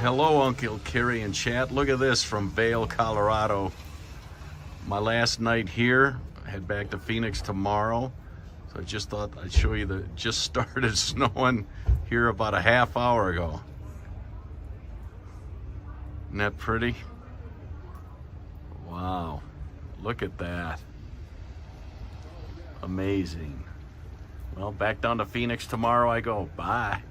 Hello, Uncle Kerry and chat. Look at this from Vail, Colorado. My last night here. I head back to Phoenix tomorrow. So I just thought I'd show you that just started snowing here about a half hour ago. Isn't that pretty? Wow. Look at that. Amazing. Well, back down to Phoenix tomorrow I go. Bye.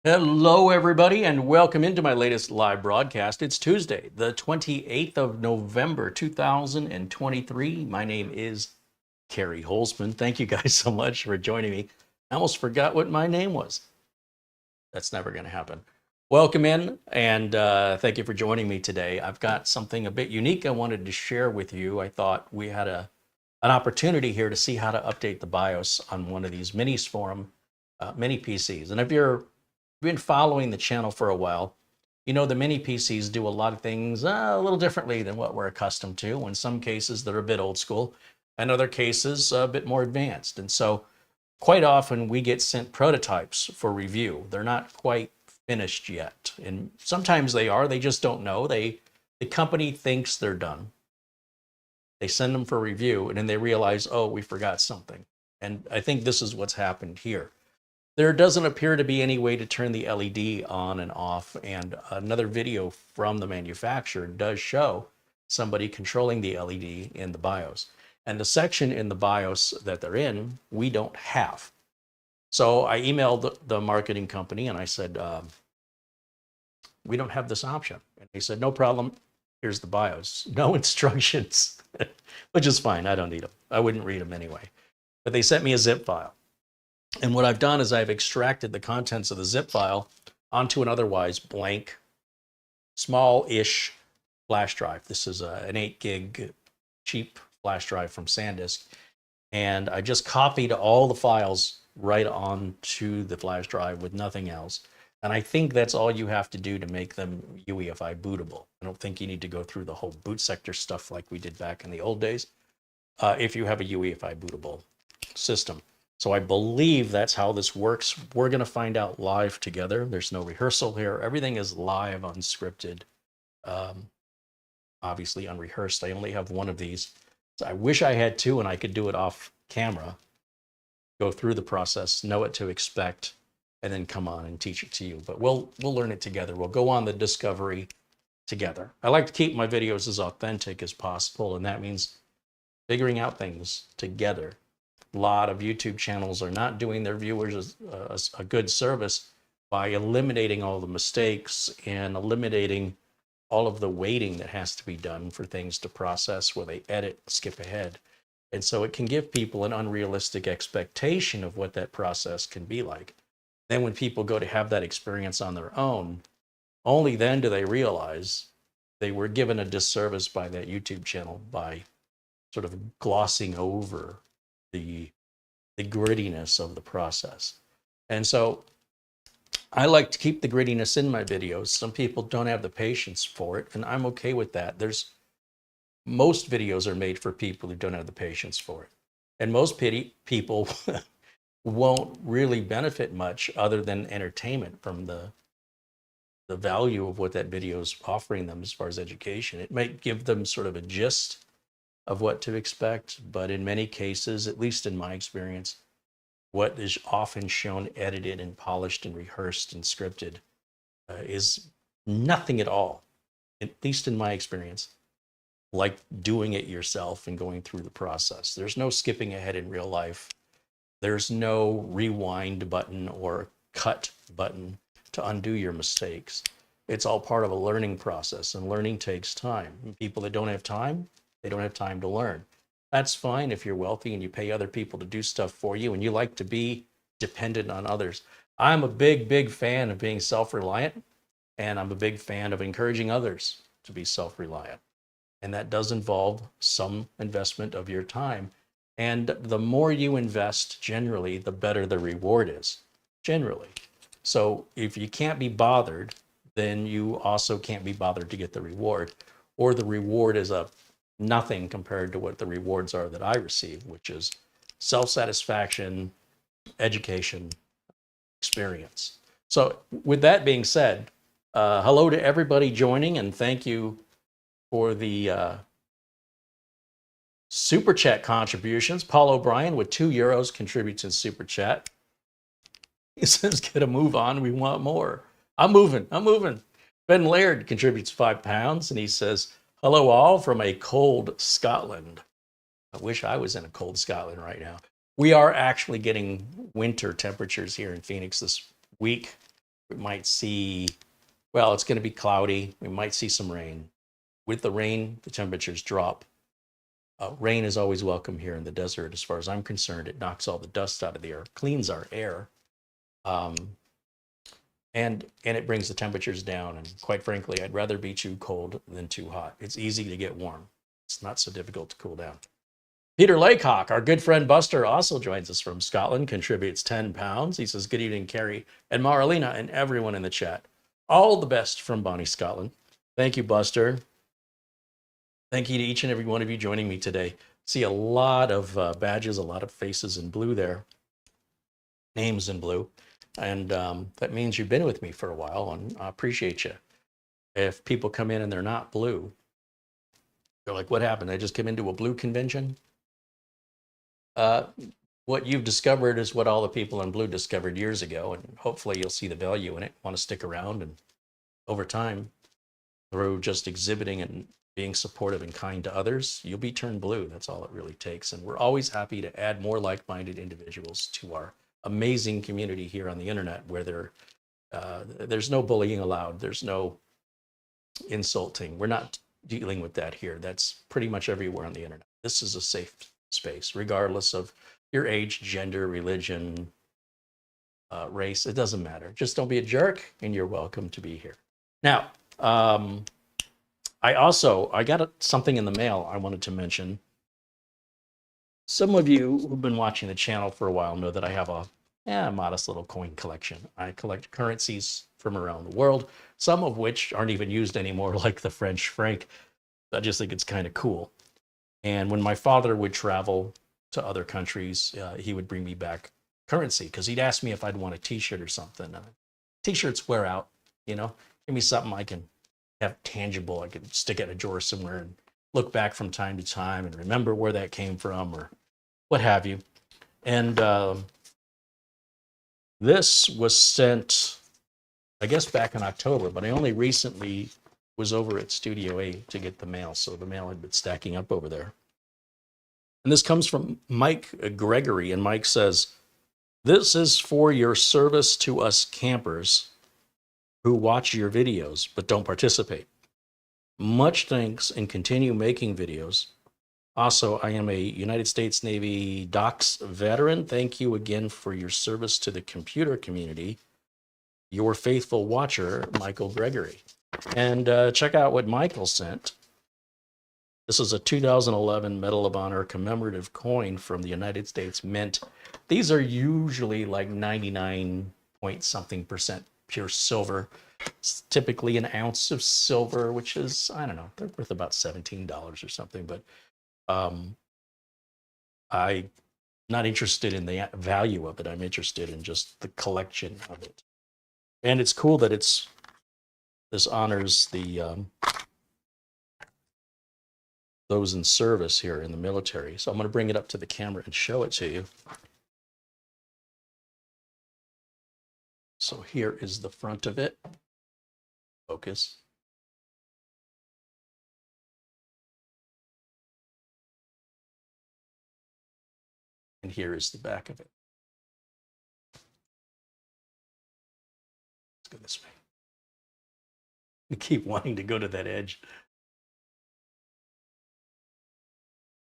Hello, everybody, and welcome into my latest live broadcast. It's Tuesday, the 28th of November, 2023. My name is Kerry Holzman. Thank you guys so much for joining me. I almost forgot what my name was. That's never going to happen. Welcome in, and thank you for joining me today. I've got something a bit unique I wanted to share with you. I thought we had an opportunity here to see how to update the BIOS on one of these Minisforum mini PCs. And if you're been following the channel for a while, you know the mini PCs do a lot of things a little differently than what we're accustomed to. In some cases, they're a bit old school, and other cases, a bit more advanced. And so quite often we get sent prototypes for review. They're not quite finished yet. And sometimes they are, they just don't know. The company thinks they're done. They send them for review, and then they realize, oh, we forgot something. And I think this is what's happened here. There doesn't appear to be any way to turn the LED on and off, and another video from the manufacturer does show somebody controlling the LED in the BIOS. And the section in the BIOS that they're in, we don't have. So I emailed the marketing company and I said, we don't have this option. And they said, no problem, here's the BIOS. No instructions, which is fine, I don't need them. I wouldn't read them anyway. But they sent me a zip file. And what I've done is I've extracted the contents of the zip file onto an otherwise blank, small-ish flash drive. This is an 8 gig cheap flash drive from SanDisk. And I just copied all the files right onto the flash drive with nothing else. And I think that's all you have to do to make them UEFI bootable. I don't think you need to go through the whole boot sector stuff like we did back in the old days if you have a UEFI bootable system. So I believe that's how this works. We're going to find out live together. There's no rehearsal here. Everything is live, unscripted, obviously unrehearsed. I only have one of these. So I wish I had two and I could do it off camera, go through the process, know what to expect, and then come on and teach it to you. But we'll learn it together. We'll go on the discovery together. I like to keep my videos as authentic as possible, and that means figuring out things together. A lot of YouTube channels are not doing their viewers a good service by eliminating all the mistakes and eliminating all of the waiting that has to be done for things to process where they edit, skip ahead. And so it can give people an unrealistic expectation of what that process can be like. Then when people go to have that experience on their own, only then do they realize they were given a disservice by that YouTube channel by sort of glossing over the grittiness of the process. And so I like to keep the grittiness in my videos. Some people don't have the patience for it, and I'm okay with that. Most videos are made for people who don't have the patience for it. And most people won't really benefit much other than entertainment from the value of what that video is offering them as far as education. It might give them sort of a gist of what to expect, but in many cases, at least in my experience, what is often shown edited and polished and rehearsed and scripted is nothing at all, at least in my experience, like doing it yourself and going through the process. There's no skipping ahead in real life. There's no rewind button or cut button to undo your mistakes. It's all part of a learning process, and learning takes time. And people that don't have time, they don't have time to learn. That's fine if you're wealthy and you pay other people to do stuff for you and you like to be dependent on others. I'm a big fan of being self-reliant, and I'm a big fan of encouraging others to be self-reliant. And that does involve some investment of your time. And the more you invest, generally, the better the reward is, generally. So if you can't be bothered then you also can't be bothered to get the reward, or the reward is a nothing compared to what the rewards are that I receive, which is self-satisfaction, education, experience. So with that being said, hello to everybody joining, and thank you for the super chat contributions. Paul O'Brien with €2 contributes in super chat. He says, get a move on. We want more. I'm moving. Ben Laird contributes £5 and he says, hello all from a cold Scotland. I wish I was in a cold Scotland right now. We are actually getting winter temperatures here in Phoenix this week. We might see, well, it's going to be cloudy. We might see some rain. With the rain, the temperatures drop. Rain is always welcome here in the desert. As far as I'm concerned, it knocks all the dust out of the air, cleans our air, and it brings the temperatures down. And quite frankly, I'd rather be too cold than too hot. It's easy to get warm. It's not so difficult to cool down. Peter Lakehawk, our good friend Buster, also joins us from Scotland, contributes £10. He says, good evening, Carrie and Marlena and everyone in the chat. All the best from Bonnie, Scotland. Thank you, Buster. Thank you to each and every one of you joining me today. See a lot of badges, a lot of faces in blue there, names in blue. And that means you've been with me for a while, and I appreciate you. If people come in and they're not blue, they're like, what happened? I just came into a blue convention? What you've discovered is what all the people in blue discovered years ago, and hopefully you'll see the value in it, want to stick around, and over time, through just exhibiting and being supportive and kind to others, you'll be turned blue. That's all it really takes. And we're always happy to add more like-minded individuals to our amazing community here on the internet, where there's no bullying allowed. There's no insulting. We're not dealing with that here. That's pretty much everywhere on the internet. This is a safe space, regardless of your age, gender, religion, race. It doesn't matter. Just don't be a jerk, and you're welcome to be here. Now, I got something in the mail I wanted to mention. Some of you who've been watching the channel for a while know that I have a modest little coin collection. I collect currencies from around the world, some of which aren't even used anymore, like the French franc. I just think it's kind of cool. And when my father would travel to other countries, he would bring me back currency because he'd ask me if I'd want a t-shirt or something. T-shirts wear out, you know, give me something I can have tangible. I can stick it in a drawer somewhere and look back from time to time and remember where that came from or what have you. And this was sent, I guess, back in October, but I only recently was over at Studio A to get the mail, so the mail had been stacking up over there. And this comes from Mike Gregory, and Mike says, this is for your service to us campers who watch your videos but don't participate. Much thanks, and continue making videos. Also, I am a United States Navy DOCS veteran. Thank you again for your service to the computer community. Your faithful watcher, Michael Gregory. And check out what Michael sent. This is a 2011 Medal of Honor commemorative coin from the United States Mint. These are usually like 99-point-something% pure silver. It's typically an ounce of silver, which is, I don't know, they're worth about $17 or something. But I'm not interested in the value of it. I'm interested in just the collection of it. And it's cool that this honors the those in service here in the military. So I'm going to bring it up to the camera and show it to you. So here is the front of it. Focus. And here is the back of it. Let's go this way. I keep wanting to go to that edge.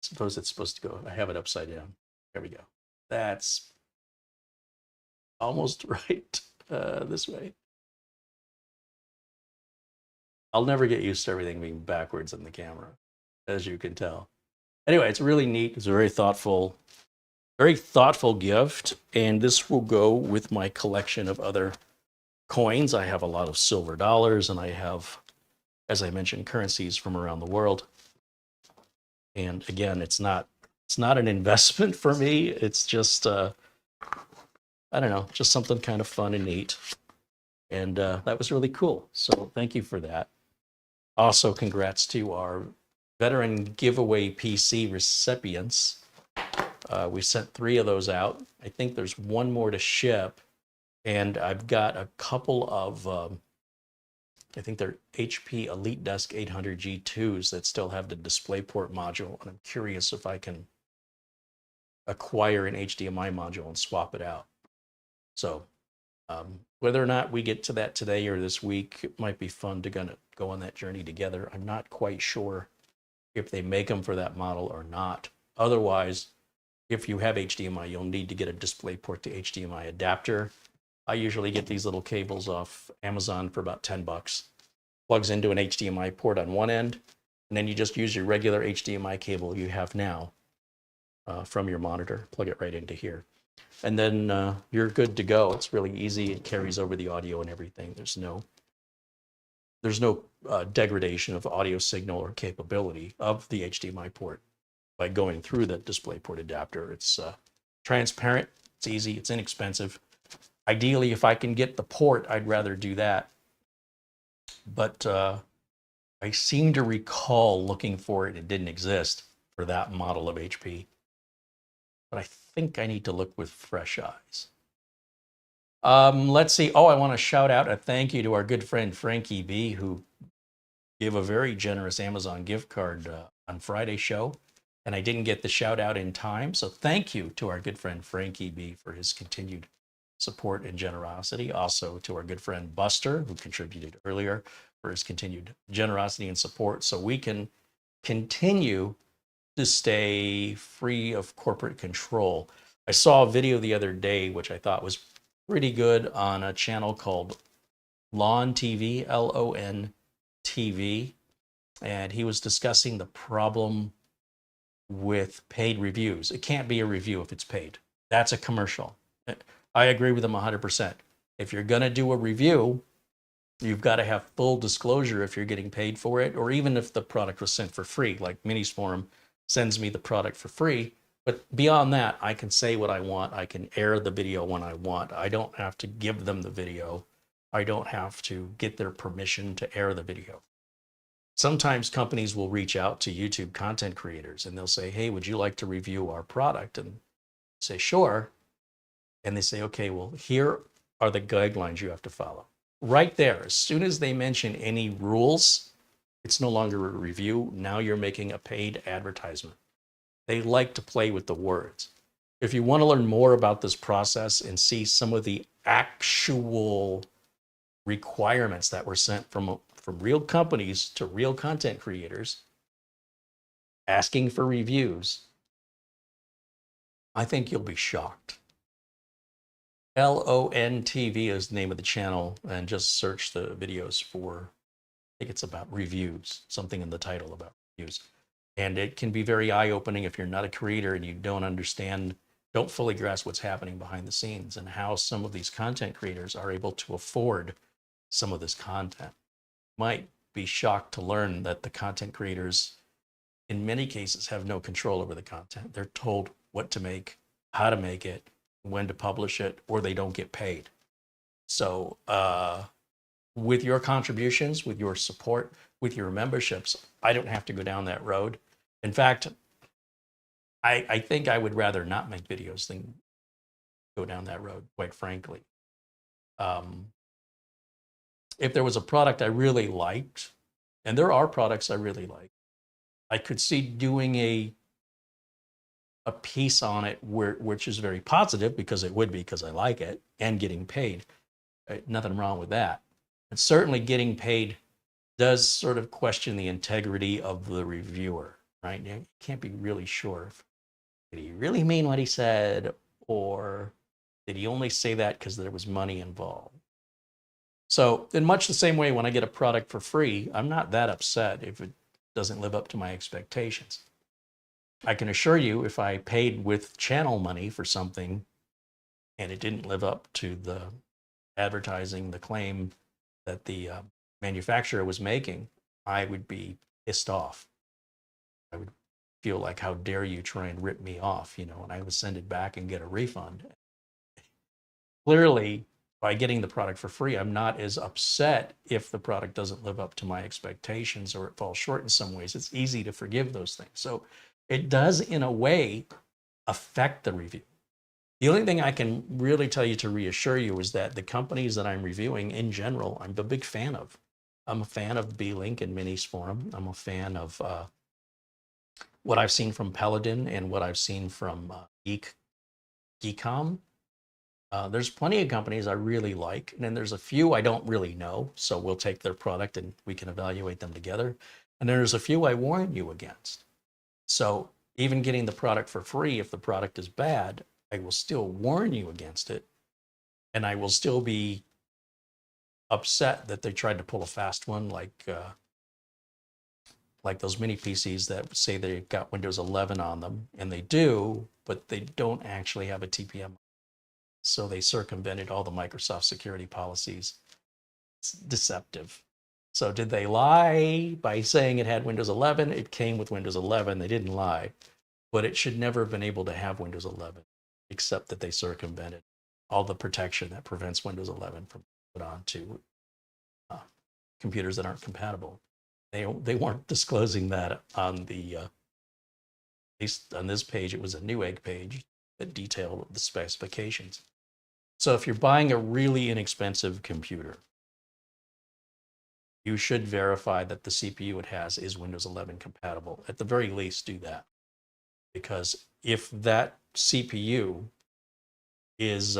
Suppose it's supposed to go. I have it upside down. There we go. That's almost right. This way. I'll never get used to everything being backwards in the camera, as you can tell. Anyway, it's really neat. It's a very thoughtful gift. And this will go with my collection of other coins. I have a lot of silver dollars, and I have, as I mentioned, currencies from around the world. And again, it's not an investment for me. It's just I don't know, just something kind of fun and neat. And that was really cool. So thank you for that. Also, congrats to our veteran giveaway PC recipients. We sent 3 of those out. I think there's 1 more to ship. And I've got a couple of, I think they're HP EliteDesk 800 G2s that still have the DisplayPort module. And I'm curious if I can acquire an HDMI module and swap it out. So whether or not we get to that today or this week, it might be fun to go on that journey together. I'm not quite sure if they make them for that model or not. Otherwise, if you have HDMI, you'll need to get a DisplayPort to HDMI adapter. I usually get these little cables off Amazon for about 10 bucks. Plugs into an HDMI port on one end, and then you just use your regular HDMI cable you have now from your monitor, plug it right into here. And then you're good to go. It's really easy. It carries over the audio and everything. There's no degradation of audio signal or capability of the HDMI port by going through the DisplayPort adapter. It's transparent, it's easy, it's inexpensive. Ideally, if I can get the port, I'd rather do that. But I seem to recall looking for it. It didn't exist for that model of HP. But I think I need to look with fresh eyes. Let's see. Oh, I want to shout out a thank you to our good friend Frankie B, who gave a very generous Amazon gift card on Friday's show. And I didn't get the shout out in time. So thank you to our good friend Frankie B for his continued support and generosity. Also to our good friend Buster, who contributed earlier, for his continued generosity and support, so we can continue to stay free of corporate control. I saw a video the other day, which I thought was pretty good, on a channel called Lon TV, Lon TV, and he was discussing the problem with paid reviews. It can't be a review if it's paid. That's a commercial. I agree with him 100%. If you're going to do a review, you've got to have full disclosure if you're getting paid for it, or even if the product was sent for free, like Minisforum sends me the product for free. But beyond that, I can say what I want. I can air the video when I want. I don't have to give them the video. I don't have to get their permission to air the video. Sometimes companies will reach out to YouTube content creators and they'll say, hey, would you like to review our product? And say, sure. And they say, okay, well, here are the guidelines you have to follow. Right there, as soon as they mention any rules, it's no longer a review. Now you're making a paid advertisement. They like to play with the words. If you want to learn more about this process and see some of the actual requirements that were sent from real companies to real content creators asking for reviews, I think you'll be shocked. LON TV is the name of the channel, and just search the videos for, I think it's about reviews, something in the title about reviews. And it can be very eye-opening if you're not a creator and you don't understand, don't fully grasp what's happening behind the scenes and how some of these content creators are able to afford some of this content. You might be shocked to learn that the content creators, in many cases, have no control over the content. They're told what to make, how to make it, when to publish it, or they don't get paid. So with your contributions, with your support, with your memberships, I don't have to go down that road. In fact, I think I would rather not make videos than go down that road, quite frankly. If there was a product I really liked, and there are products I really like, I could see doing a piece on it which is very positive, because it would be, because I like it, and getting paid. Nothing wrong with that. But certainly getting paid does sort of question the integrity of the reviewer, right? You can't be really sure if, did he really mean what he said, or did he only say that because there was money involved? So in much the same way, when I get a product for free, I'm not that upset if it doesn't live up to my expectations. I can assure you, if I paid with channel money for something and it didn't live up to the advertising the claim that the manufacturer was making, I would be pissed off. I would feel like, how dare you try and rip me off, and I would send it back and get a refund. Clearly, by getting the product for free, I'm not as upset if the product doesn't live up to my expectations or it falls short in some ways. It's easy to forgive those things. So it does, in a way, affect the review. The only thing I can really tell you to reassure you is that the companies that I'm reviewing in general, I'm a big fan of. I'm a fan of B-Link and Minisforum. I'm a fan of what I've seen from Paladin and what I've seen from Geekom. There's plenty of companies I really like, and then there's a few I don't really know, so we'll take their product and we can evaluate them together. And there's a few I warn you against. So even getting the product for free, if the product is bad, I will still warn you against it, and I will still be upset that they tried to pull a fast one, like those mini PCs that say they've got Windows 11 on them, and they do, but they don't actually have a TPM. So they circumvented all the Microsoft security policies. It's deceptive. So did they lie by saying it had Windows 11? It came with Windows 11. They didn't lie, but it should never have been able to have Windows 11, except that they circumvented all the protection that prevents Windows 11 from put onto computers that aren't compatible. They weren't disclosing that on the at least on this page. It was a Newegg page that detailed the specifications. So if you're buying a really inexpensive computer, you should verify that the CPU it has is Windows 11 compatible. At the very least, do that. Because if that CPU is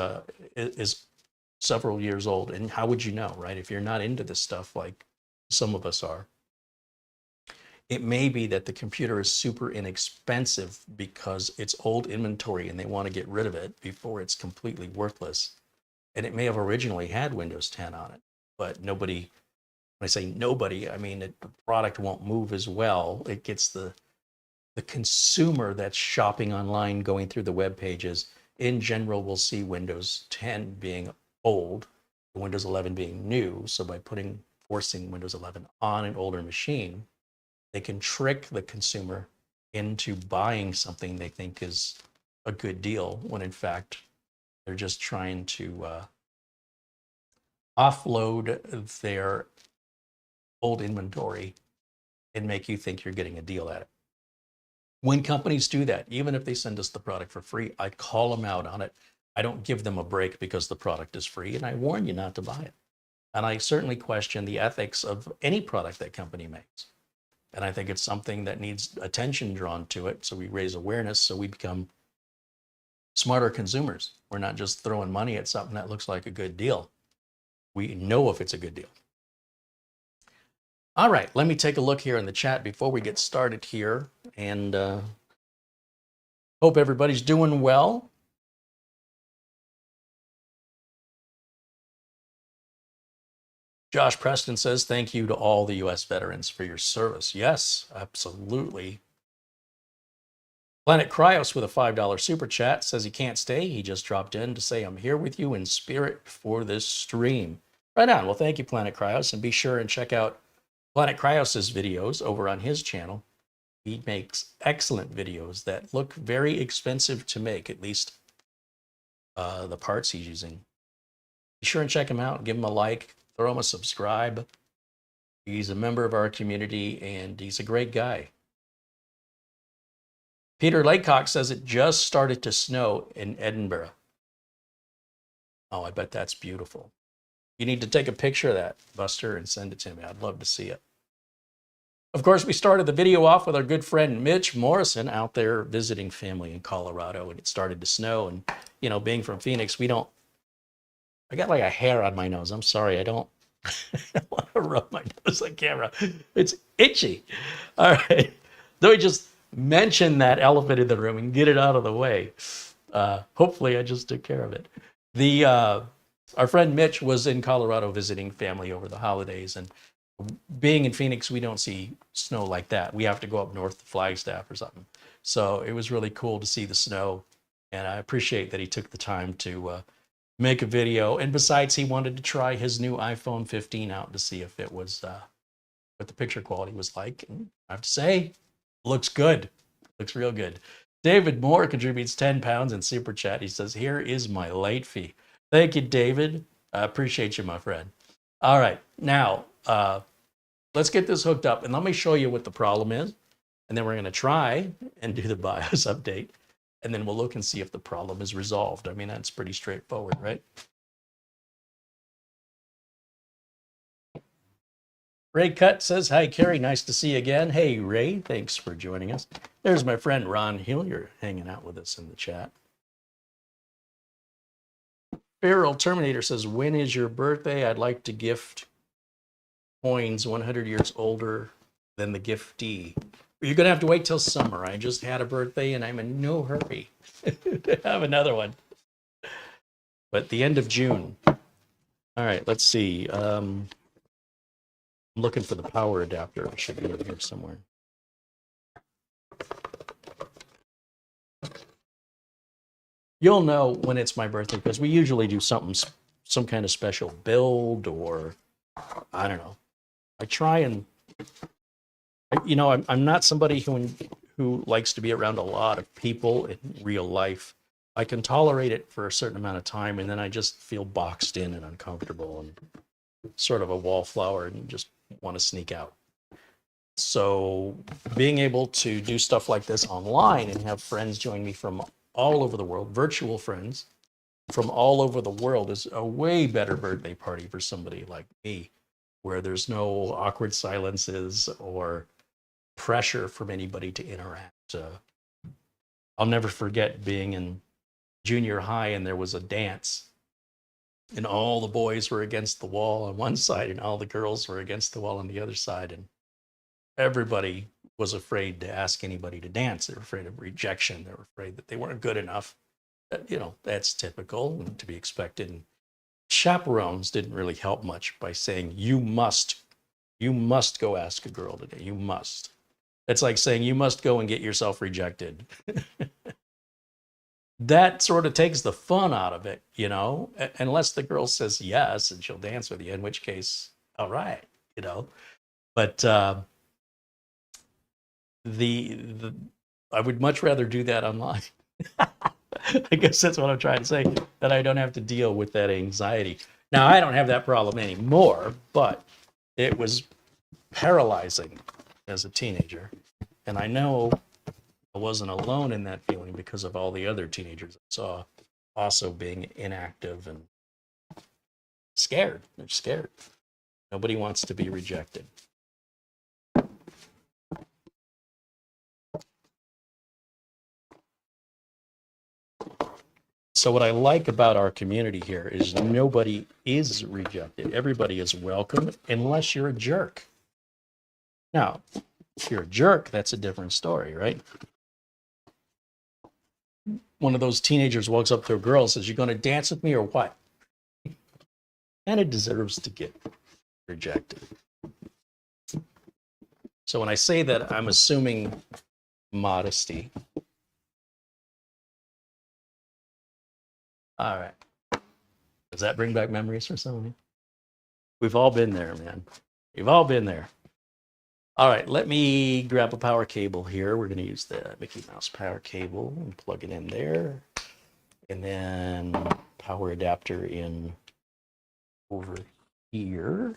several years old, and how would you know, right? If you're not into this stuff like some of us are, it may be that the computer is super inexpensive because it's old inventory and they want to get rid of it before it's completely worthless. And it may have originally had Windows 10 on it, but nobody, when I say nobody, I mean the product won't move as well. It gets the consumer that's shopping online, going through the web pages, in general will see Windows 10 being old, Windows 11 being new. So by forcing Windows 11 on an older machine, they can trick the consumer into buying something they think is a good deal, when in fact they're just trying to offload their old inventory and make you think you're getting a deal at it. When companies do that, even if they send us the product for free, I call them out on it. I don't give them a break because the product is free, and I warn you not to buy it. And I certainly question the ethics of any product that company makes. And I think it's something that needs attention drawn to it, so we raise awareness, so we become smarter consumers. We're not just throwing money at something that looks like a good deal. We know if it's a good deal. All right, let me take a look here in the chat before we get started here, and hope everybody's doing well. Josh Preston says, thank you to all the U.S. veterans for your service. Yes, absolutely. Planet Cryos with a $5 super chat says he can't stay. He just dropped in to say, I'm here with you in spirit for this stream. Right on. Well, thank you, Planet Cryos. And be sure and check out Planet Cryos' videos over on his channel. He makes excellent videos that look very expensive to make, at least the parts he's using. Be sure and check him out. Give him a like. Throw him a subscribe. He's a member of our community, and he's a great guy. Peter Laycock says it just started to snow in Edinburgh. Oh, I bet that's beautiful. You need to take a picture of that, Buster, and send it to me. I'd love to see it. Of course, we started the video off with our good friend Mitch Morrison out there visiting family in Colorado, and it started to snow. And, you know, being from Phoenix, I got like a hair on my nose. I'm sorry, I don't want to rub my nose on camera. It's itchy. All right. Let me just mention that elephant in the room and get it out of the way. Hopefully I just took care of it. Our friend Mitch was in Colorado visiting family over the holidays, and being in Phoenix, we don't see snow like that. We have to go up north to Flagstaff or something. So it was really cool to see the snow, and I appreciate that he took the time to make a video. And besides, he wanted to try his new iPhone 15 out to see if it was what the picture quality was like. And I have to say, looks good. Looks real good. David Moore contributes 10 pounds in Super Chat. He says, here is my late fee. Thank you, David. I appreciate you, my friend. All right, now let's get this hooked up and let me show you what the problem is. And then we're going to try and do the BIOS update. And then we'll look and see if the problem is resolved. I mean, that's pretty straightforward, right? Ray Cut says, hi, Carrie. Nice to see you again. Hey, Ray, thanks for joining us. There's my friend Ron Hill. You're hanging out with us in the chat. Feral Terminator says, when is your birthday? I'd like to gift coins 100 years older than the giftee. You're going to have to wait till summer. I just had a birthday and I'm in no hurry to have another one. But the end of June. All right, let's see. I'm looking for the power adapter. It should be in here somewhere. You'll know when it's my birthday because we usually do something, some kind of special build or I don't know. I try and, you know, I'm not somebody who likes to be around a lot of people in real life. I can tolerate it for a certain amount of time and then I just feel boxed in and uncomfortable and sort of a wallflower and just want to sneak out. So being able to do stuff like this online and have friends join me from all over the world, virtual friends from all over the world is a way better birthday party for somebody like me, where there's no awkward silences or pressure from anybody to interact. I'll never forget being in junior high and there was a dance and all the boys were against the wall on one side and all the girls were against the wall on the other side. And everybody was afraid to ask anybody to dance. They were afraid of rejection. They were afraid that they weren't good enough. You know, that's typical and to be expected. And chaperones didn't really help much by saying, you must go ask a girl today. You must. It's like saying you must go and get yourself rejected. That sort of takes the fun out of it, you know, unless the girl says yes and she'll dance with you, in which case, all right, you know. But I would much rather do that online. I guess that's what I'm trying to say, that I don't have to deal with that anxiety. Now, I don't have that problem anymore, but it was paralyzing as a teenager. And I know I wasn't alone in that feeling because of all the other teenagers I saw also being inactive and scared. They're scared. Nobody wants to be rejected. So what I like about our community here is nobody is rejected. Everybody is welcome unless you're a jerk. Now, if you're a jerk, that's a different story, right? One of those teenagers walks up to a girl and says, "You going to dance with me or what?" And it deserves to get rejected. So when I say that, I'm assuming modesty. All right. Does that bring back memories for some of you? We've all been there, man. We've all been there. All right, let me grab a power cable here. We're going to use the Mickey Mouse power cable and plug it in there. And then power adapter in over here.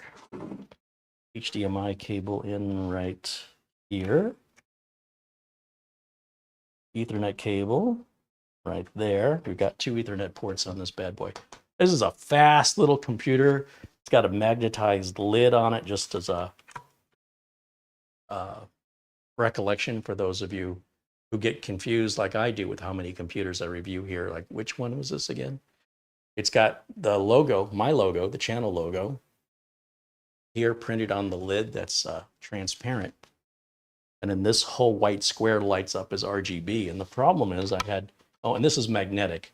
HDMI cable in right here. Ethernet cable right there. We've got 2 Ethernet ports on this bad boy. This is a fast little computer. It's got a magnetized lid on it just as a recollection for those of you who get confused like I do with how many computers I review here. Like, which one was this again? It's got the logo, my logo, the channel logo, here printed on the lid that's transparent. And then this whole white square lights up as RGB. And the problem is I had, oh, and this is magnetic.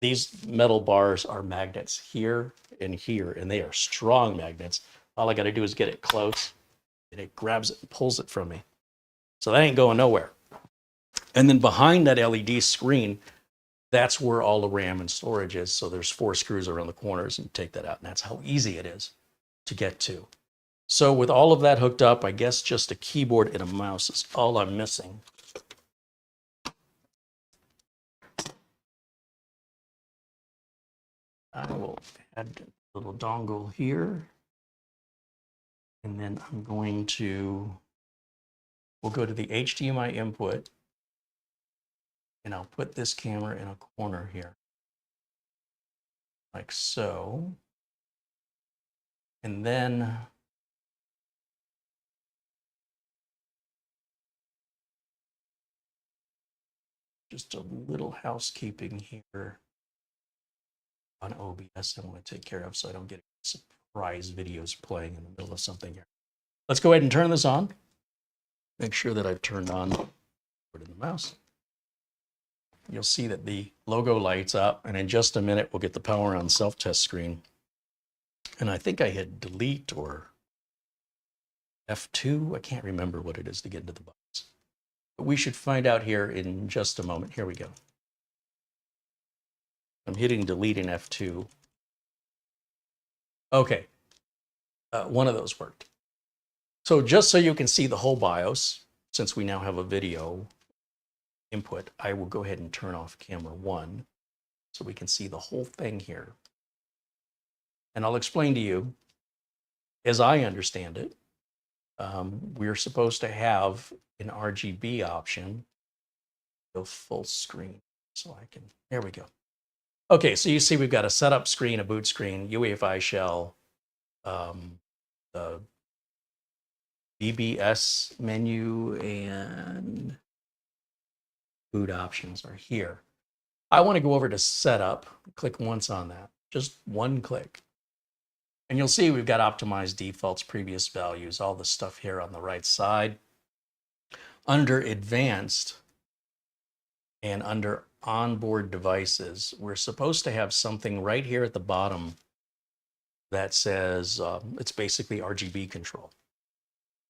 These metal bars are magnets here and here, and they are strong magnets. All I got to do is get it close, and it grabs it and pulls it from me. So that ain't going nowhere. And then behind that LED screen, that's where all the RAM and storage is. So there's 4 screws around the corners, and you take that out, and that's how easy it is to get to. So with all of that hooked up, I guess just a keyboard and a mouse is all I'm missing. I will add a little dongle here. And then I'm going to, we'll go to the HDMI input, and I'll put this camera in a corner here, like so. And then just a little housekeeping here on OBS I want to take care of so I don't get surprise videos playing in the middle of something here. Let's go ahead and turn this on. Make sure that I've turned on the mouse. You'll see that the logo lights up, and in just a minute we'll get the power on self-test screen. And I think I hit delete or F2. I can't remember what it is to get into the box. But we should find out here in just a moment. Here we go. I'm hitting delete in F2. Okay, one of those worked. So just so you can see the whole BIOS, since we now have a video input, I will go ahead and turn off camera 1 so we can see the whole thing here. And I'll explain to you, as I understand it, we're supposed to have an RGB option. Go full screen so I can, there we go. Okay, so you see we've got a setup screen, a boot screen, UEFI shell, the BBS menu, and boot options are here. I want to go over to setup, click once on that, just one click. And you'll see we've got optimized defaults, previous values, all the stuff here on the right side. Under advanced and under onboard devices, we're supposed to have something right here at the bottom that says it's basically RGB control.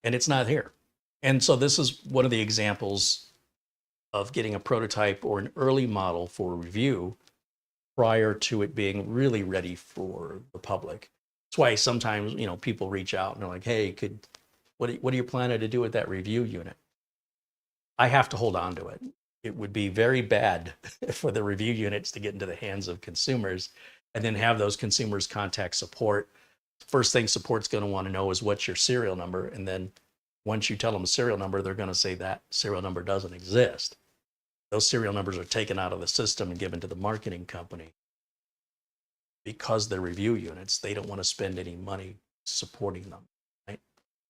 And it's not here. And so this is one of the examples of getting a prototype or an early model for review prior to it being really ready for the public. That's why sometimes, you know, people reach out and they're like, hey, what are you planning to do with that review unit? I have to hold on to it. It would be very bad for the review units to get into the hands of consumers and then have those consumers contact support. First thing support's going to want to know is what's your serial number. And then once you tell them a serial number, they're going to say that serial number doesn't exist. Those serial numbers are taken out of the system and given to the marketing company. Because they're review units, they don't want to spend any money supporting them, right?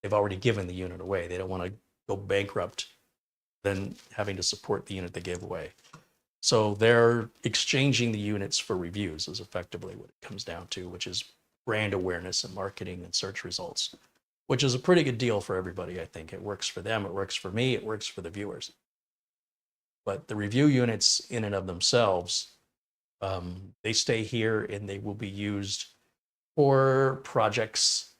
They've already given the unit away. They don't want to go bankrupt then having to support the unit they gave away. So they're exchanging the units for reviews is effectively what it comes down to, which is brand awareness and marketing and search results, which is a pretty good deal for everybody, I think. It works for them, it works for me, it works for the viewers. But the review units in and of themselves, they stay here and they will be used for projects.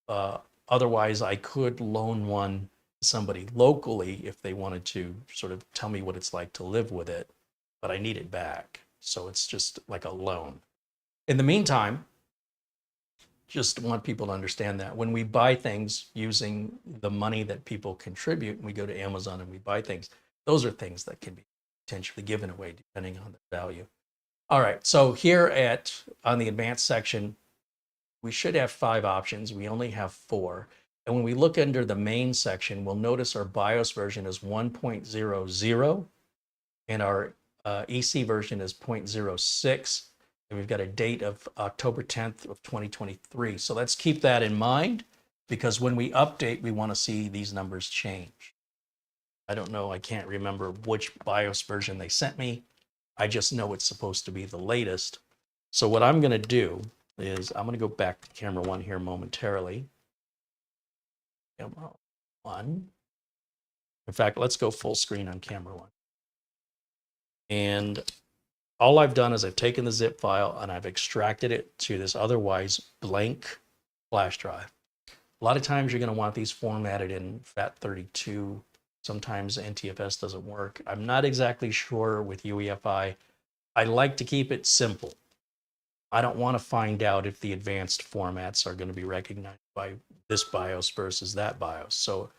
Otherwise, I could loan one to somebody locally if they wanted to sort of tell me what it's like to live with it, but I need it back. So it's just like a loan. In the meantime, just want people to understand that when we buy things using the money that people contribute, and we go to Amazon and we buy things, those are things that can be potentially given away depending on their value. All right, so here on the advanced section, we should have 5 options. We only have 4. And when we look under the main section, we'll notice our BIOS version is 1.00 and our EC version is 0.06. And we've got a date of October 10th of 2023. So let's keep that in mind because when we update, we want to see these numbers change. I don't know, I can't remember which BIOS version they sent me. I just know it's supposed to be the latest. So what I'm going to do is I'm going to go back to camera 1 here momentarily. Camera 1. In fact, let's go full screen on camera 1. And all I've done is I've taken the zip file and I've extracted it to this otherwise blank flash drive. A lot of times you're going to want these formatted in FAT32. Sometimes NTFS doesn't work. I'm not exactly sure with UEFI I like to keep it simple. I don't want to find out if the advanced formats are going to be recognized by this BIOS versus that BIOS. So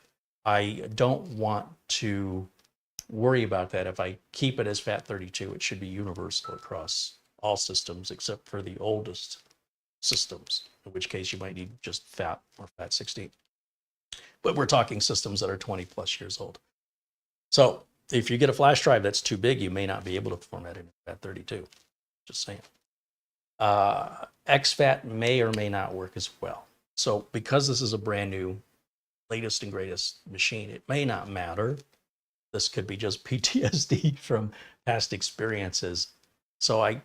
I don't want to worry about that. If I keep it as FAT32, it should be universal across all systems except for the oldest systems, in which case you might need just FAT or FAT16. But we're talking systems that are 20 plus years old. So if you get a flash drive that's too big, you may not be able to format it in FAT32. Just saying. exFAT may or may not work as well. So because this is a brand new, latest and greatest machine, it may not matter. This could be just PTSD from past experiences. So I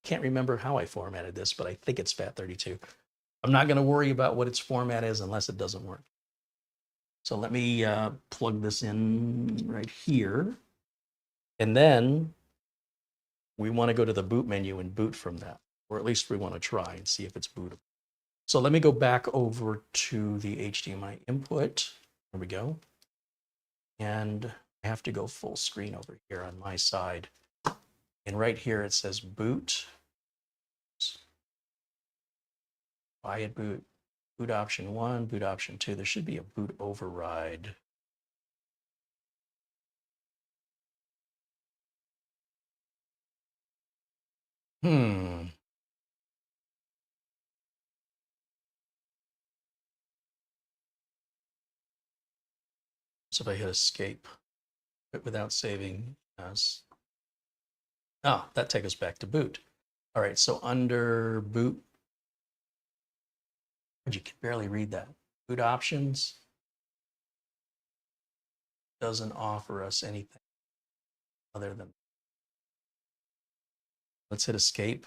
can't remember how I formatted this, but I think it's FAT32. I'm not going to worry about what its format is unless it doesn't work. So let me plug this in right here. And then we want to go to the boot menu and boot from that, or at least we want to try and see if it's bootable. So let me go back over to the HDMI input. There we go. And I have to go full screen over here on my side. And right here it says boot. Quiet boot, boot option 1, boot option 2. There should be a boot override. So if I hit escape, but without saving us. Oh, that takes us back to boot. All right, so under boot, you can barely read that. Boot options doesn't offer us anything other than, let's hit escape.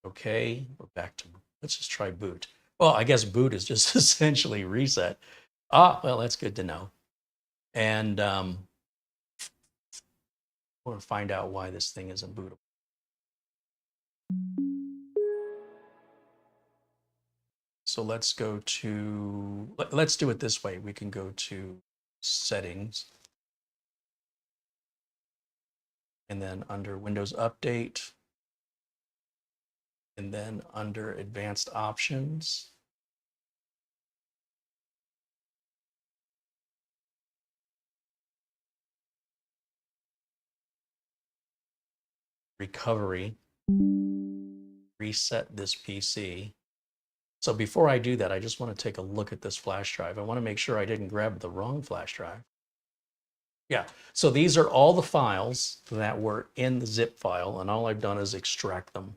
Okay, we're back to, let's just try boot. Well, I guess boot is just essentially reset. Ah, well, that's good to know. And we're going to find out why this thing isn't bootable. So let's go to, let's do it this way. We can go to settings. And then under Windows Update. And then under Advanced Options. Recovery. Reset this PC. So before I do that, I just want to take a look at this flash drive. I want to make sure I didn't grab the wrong flash drive. Yeah, so these are all the files that were in the zip file, and all I've done is extract them.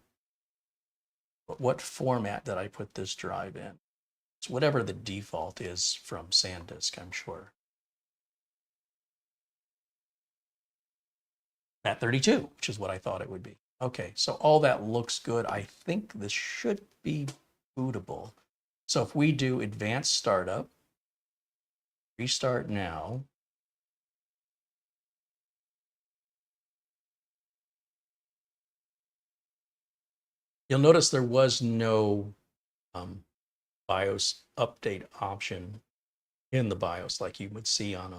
But what format did I put this drive in? It's whatever the default is from SanDisk, I'm sure. FAT32, which is what I thought it would be. Okay, so all that looks good. I think this should be bootable. So if we do advanced startup, restart now. You'll notice there was no BIOS update option in the BIOS like you would see on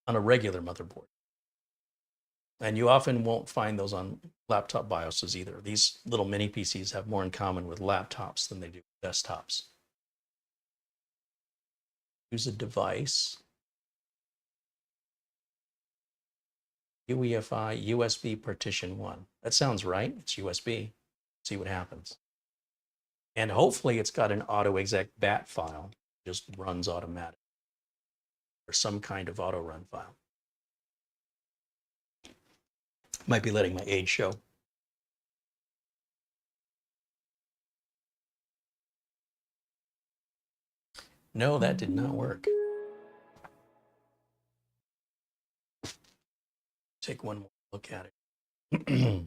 a regular motherboard. And you often won't find those on laptop BIOSes either. These little mini PCs have more in common with laptops than they do with desktops. Use a device. UEFI USB partition 1. That sounds right. It's USB. See what happens. And hopefully it's got an autoexec bat file. Just runs automatic. Or some kind of auto run file. Might be letting my age show. No, that did not work. Take one more look at it.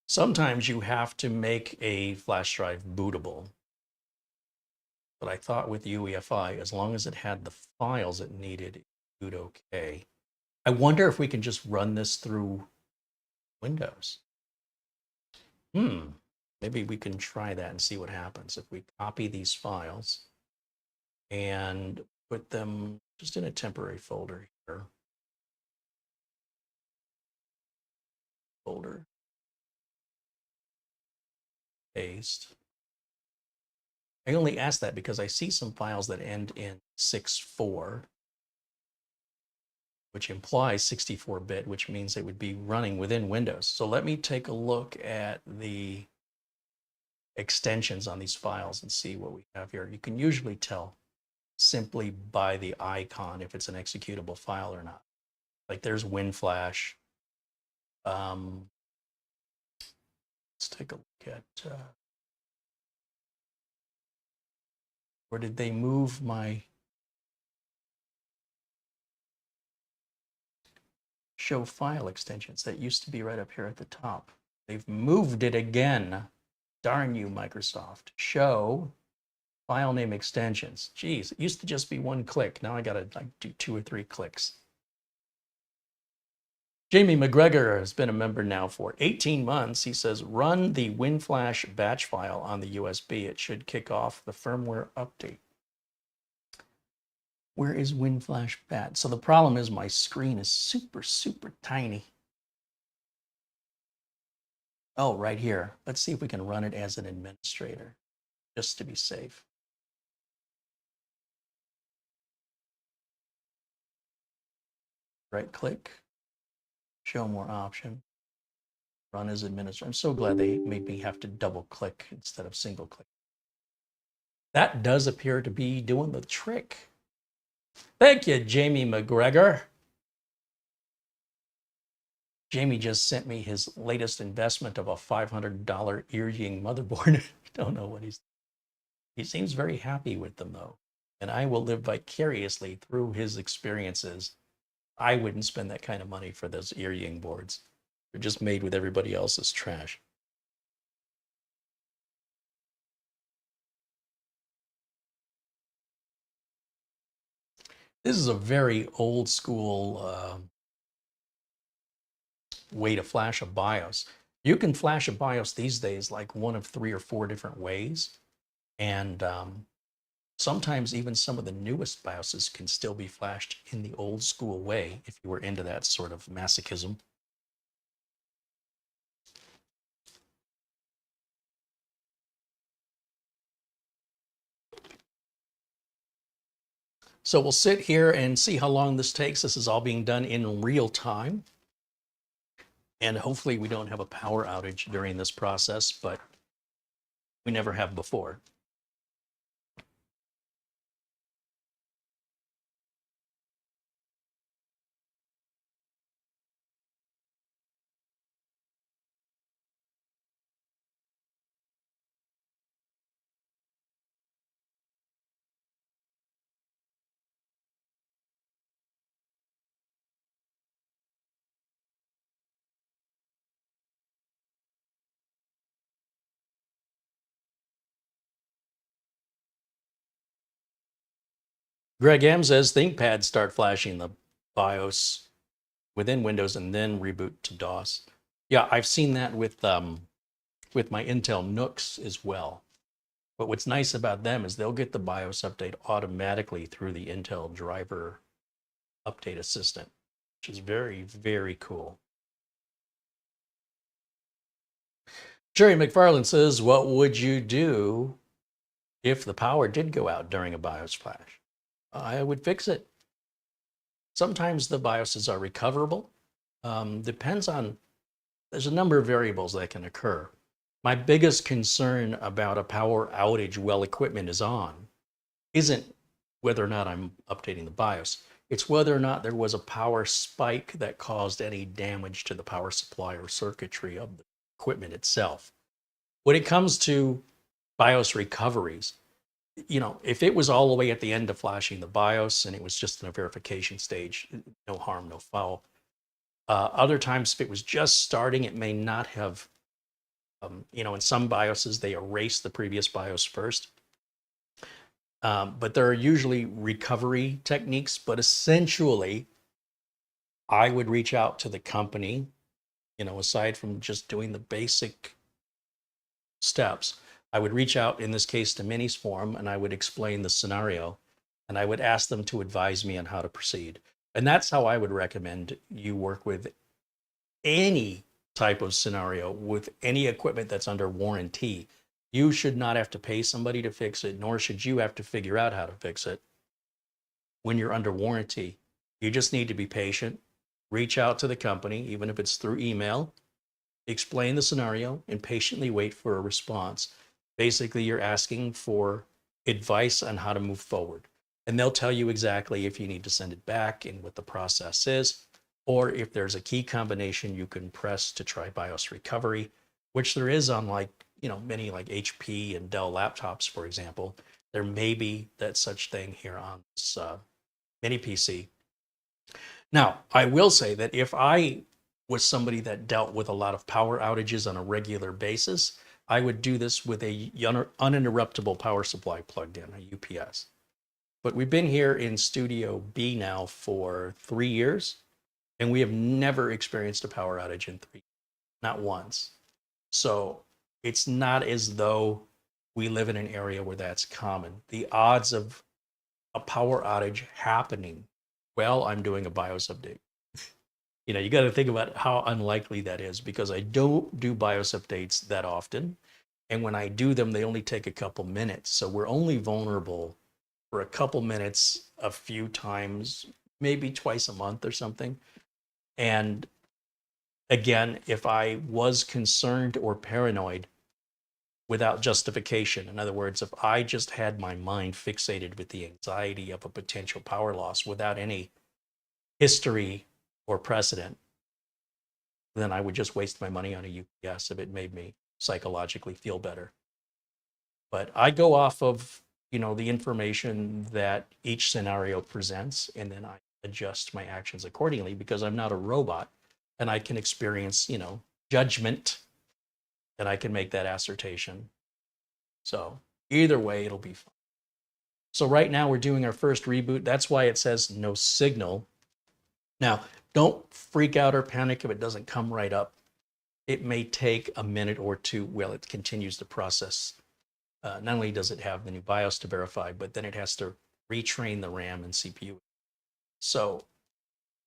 Sometimes you have to make a flash drive bootable. But I thought with UEFI, as long as it had the files it needed, it would boot okay. I wonder if we can just run this through Windows. Maybe we can try that and see what happens. If we copy these files and put them just in a temporary folder here. folder. Paste. I only ask that because I see some files that end in 6.4, which implies 64-bit, which means they would be running within Windows. So let me take a look at the extensions on these files and see what we have here. You can usually tell simply by the icon if it's an executable file or not. Like there's WinFlash. Let's take a look at where did they move my show file extensions? That used to be right up here at the top. They've moved it again. Darn you, Microsoft. Show file name extensions. Geez, it used to just be one click. Now I gotta do 2 or 3 clicks. Jamie McGregor has been a member now for 18 months. He says, run the WinFlash batch file on the USB. It should kick off the firmware update. Where is WinFlash batch? So the problem is my screen is super, super tiny. Oh, right here. Let's see if we can run it as an administrator, just to be safe. Right click, show more option, run as administrator. I'm so glad they made me have to double click instead of single click. That does appear to be doing the trick. Thank you, Jamie McGregor. Jamie just sent me his latest investment of a $500 Earjing motherboard. Don't know what he seems very happy with them though. And I will live vicariously through his experiences. I wouldn't spend that kind of money for those Earjing boards. They're just made with everybody else's trash. This is a very old school way to flash a BIOS. You can flash a BIOS these days like one of 3 or 4 different ways. And sometimes even some of the newest BIOSes can still be flashed in the old school way if you were into that sort of masochism. So we'll sit here and see how long this takes. This is all being done in real time. And hopefully we don't have a power outage during this process, but we never have before. Greg M says ThinkPads start flashing the BIOS within Windows and then reboot to DOS. Yeah, I've seen that with my Intel NUCs as well. But what's nice about them is they'll get the BIOS update automatically through the Intel driver update assistant, which is very, very cool. Jerry McFarland says, what would you do if the power did go out during a BIOS flash? I would fix it. Sometimes the BIOSes are recoverable. Depends on, there's a number of variables that can occur. My biggest concern about a power outage while equipment is on isn't whether or not I'm updating the BIOS. It's whether or not there was a power spike that caused any damage to the power supply or circuitry of the equipment itself. When it comes to BIOS recoveries, you know, if it was all the way at the end of flashing the BIOS and it was just in a verification stage, no harm, no foul. Other times, if it was just starting, it may not have, you know, in some BIOSes, they erase the previous BIOS first. But there are usually recovery techniques, but essentially, I would reach out to the company, you know, aside from just doing the basic steps. I would reach out, in this case, to Minisforum, and I would explain the scenario, and I would ask them to advise me on how to proceed. And that's how I would recommend you work with any type of scenario with any equipment that's under warranty. You should not have to pay somebody to fix it, nor should you have to figure out how to fix it when you're under warranty. You just need to be patient, reach out to the company, even if it's through email, explain the scenario, and patiently wait for a response. Basically, you're asking for advice on how to move forward. And they'll tell you exactly if you need to send it back and what the process is, or if there's a key combination you can press to try BIOS recovery, which there is on many like HP and Dell laptops, for example. There may be that such thing here on this mini PC. Now, I will say that if I was somebody that dealt with a lot of power outages on a regular basis, I would do this with a uninterruptible power supply plugged in, a UPS. But we've been here in Studio B now for 3 years, and we have never experienced a power outage in 3 years, not once. So it's not as though we live in an area where that's common. The odds of a power outage happening while I'm doing a BIOS update, you got to think about how unlikely that is, because I don't do BIOS updates that often. And when I do them, they only take a couple minutes. So we're only vulnerable for a couple minutes, a few times, maybe twice a month or something. And again, if I was concerned or paranoid without justification, in other words, if I just had my mind fixated with the anxiety of a potential power loss without any history or precedent, then I would just waste my money on a UPS if it made me psychologically feel better. But I go off of the information that each scenario presents, and then I adjust my actions accordingly, because I'm not a robot and I can experience, judgment, and I can make that assertion. So either way, it'll be fine. So right now we're doing our first reboot. That's why it says no signal. Now, don't freak out or panic if it doesn't come right up. It may take a minute or two while it continues the process. Not only does it have the new BIOS to verify, but then it has to retrain the RAM and CPU. So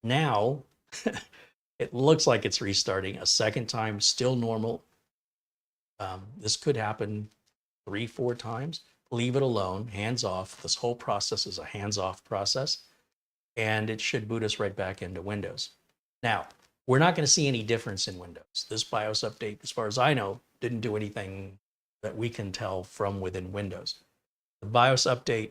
now it looks like it's restarting a second time, still normal. This could happen 3-4 times. Leave it alone, hands off. This whole process is a hands-off process, and it should boot us right back into Windows. Now, we're not going to see any difference in Windows. This BIOS update, as far as I know, didn't do anything that we can tell from within Windows. The BIOS update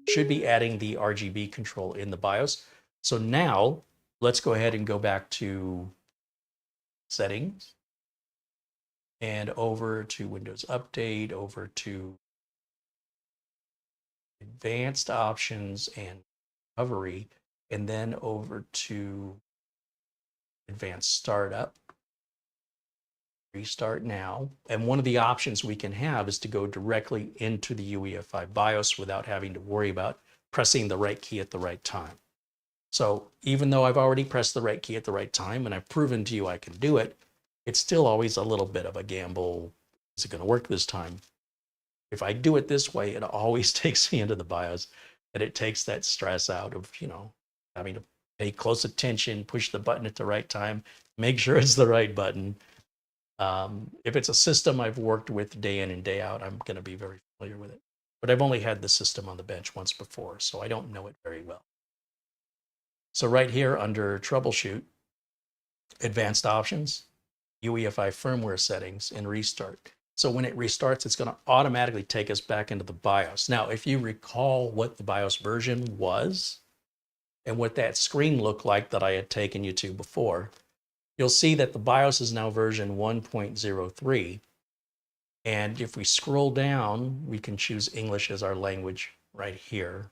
should be adding the RGB control in the BIOS. So now let's go ahead and go back to settings and over to Windows Update, over to advanced options and recovery, and then over to advanced startup. Restart now. And one of the options we can have is to go directly into the UEFI BIOS without having to worry about pressing the right key at the right time. So even though I've already pressed the right key at the right time and I've proven to you I can do it, it's still always a little bit of a gamble. Is it going to work this time? If I do it this way, it always takes me into the BIOS, and it takes that stress out of, having to pay close attention, push the button at the right time, make sure it's the right button. If it's a system I've worked with day in and day out, I'm going to be very familiar with it. But I've only had the system on the bench once before, so I don't know it very well. So right here under Troubleshoot, Advanced Options, UEFI Firmware Settings, and Restart. So when it restarts, it's going to automatically take us back into the BIOS. Now, if you recall what the BIOS version was and what that screen looked like that I had taken you to before, you'll see that the BIOS is now version 1.03. And if we scroll down, we can choose English as our language right here.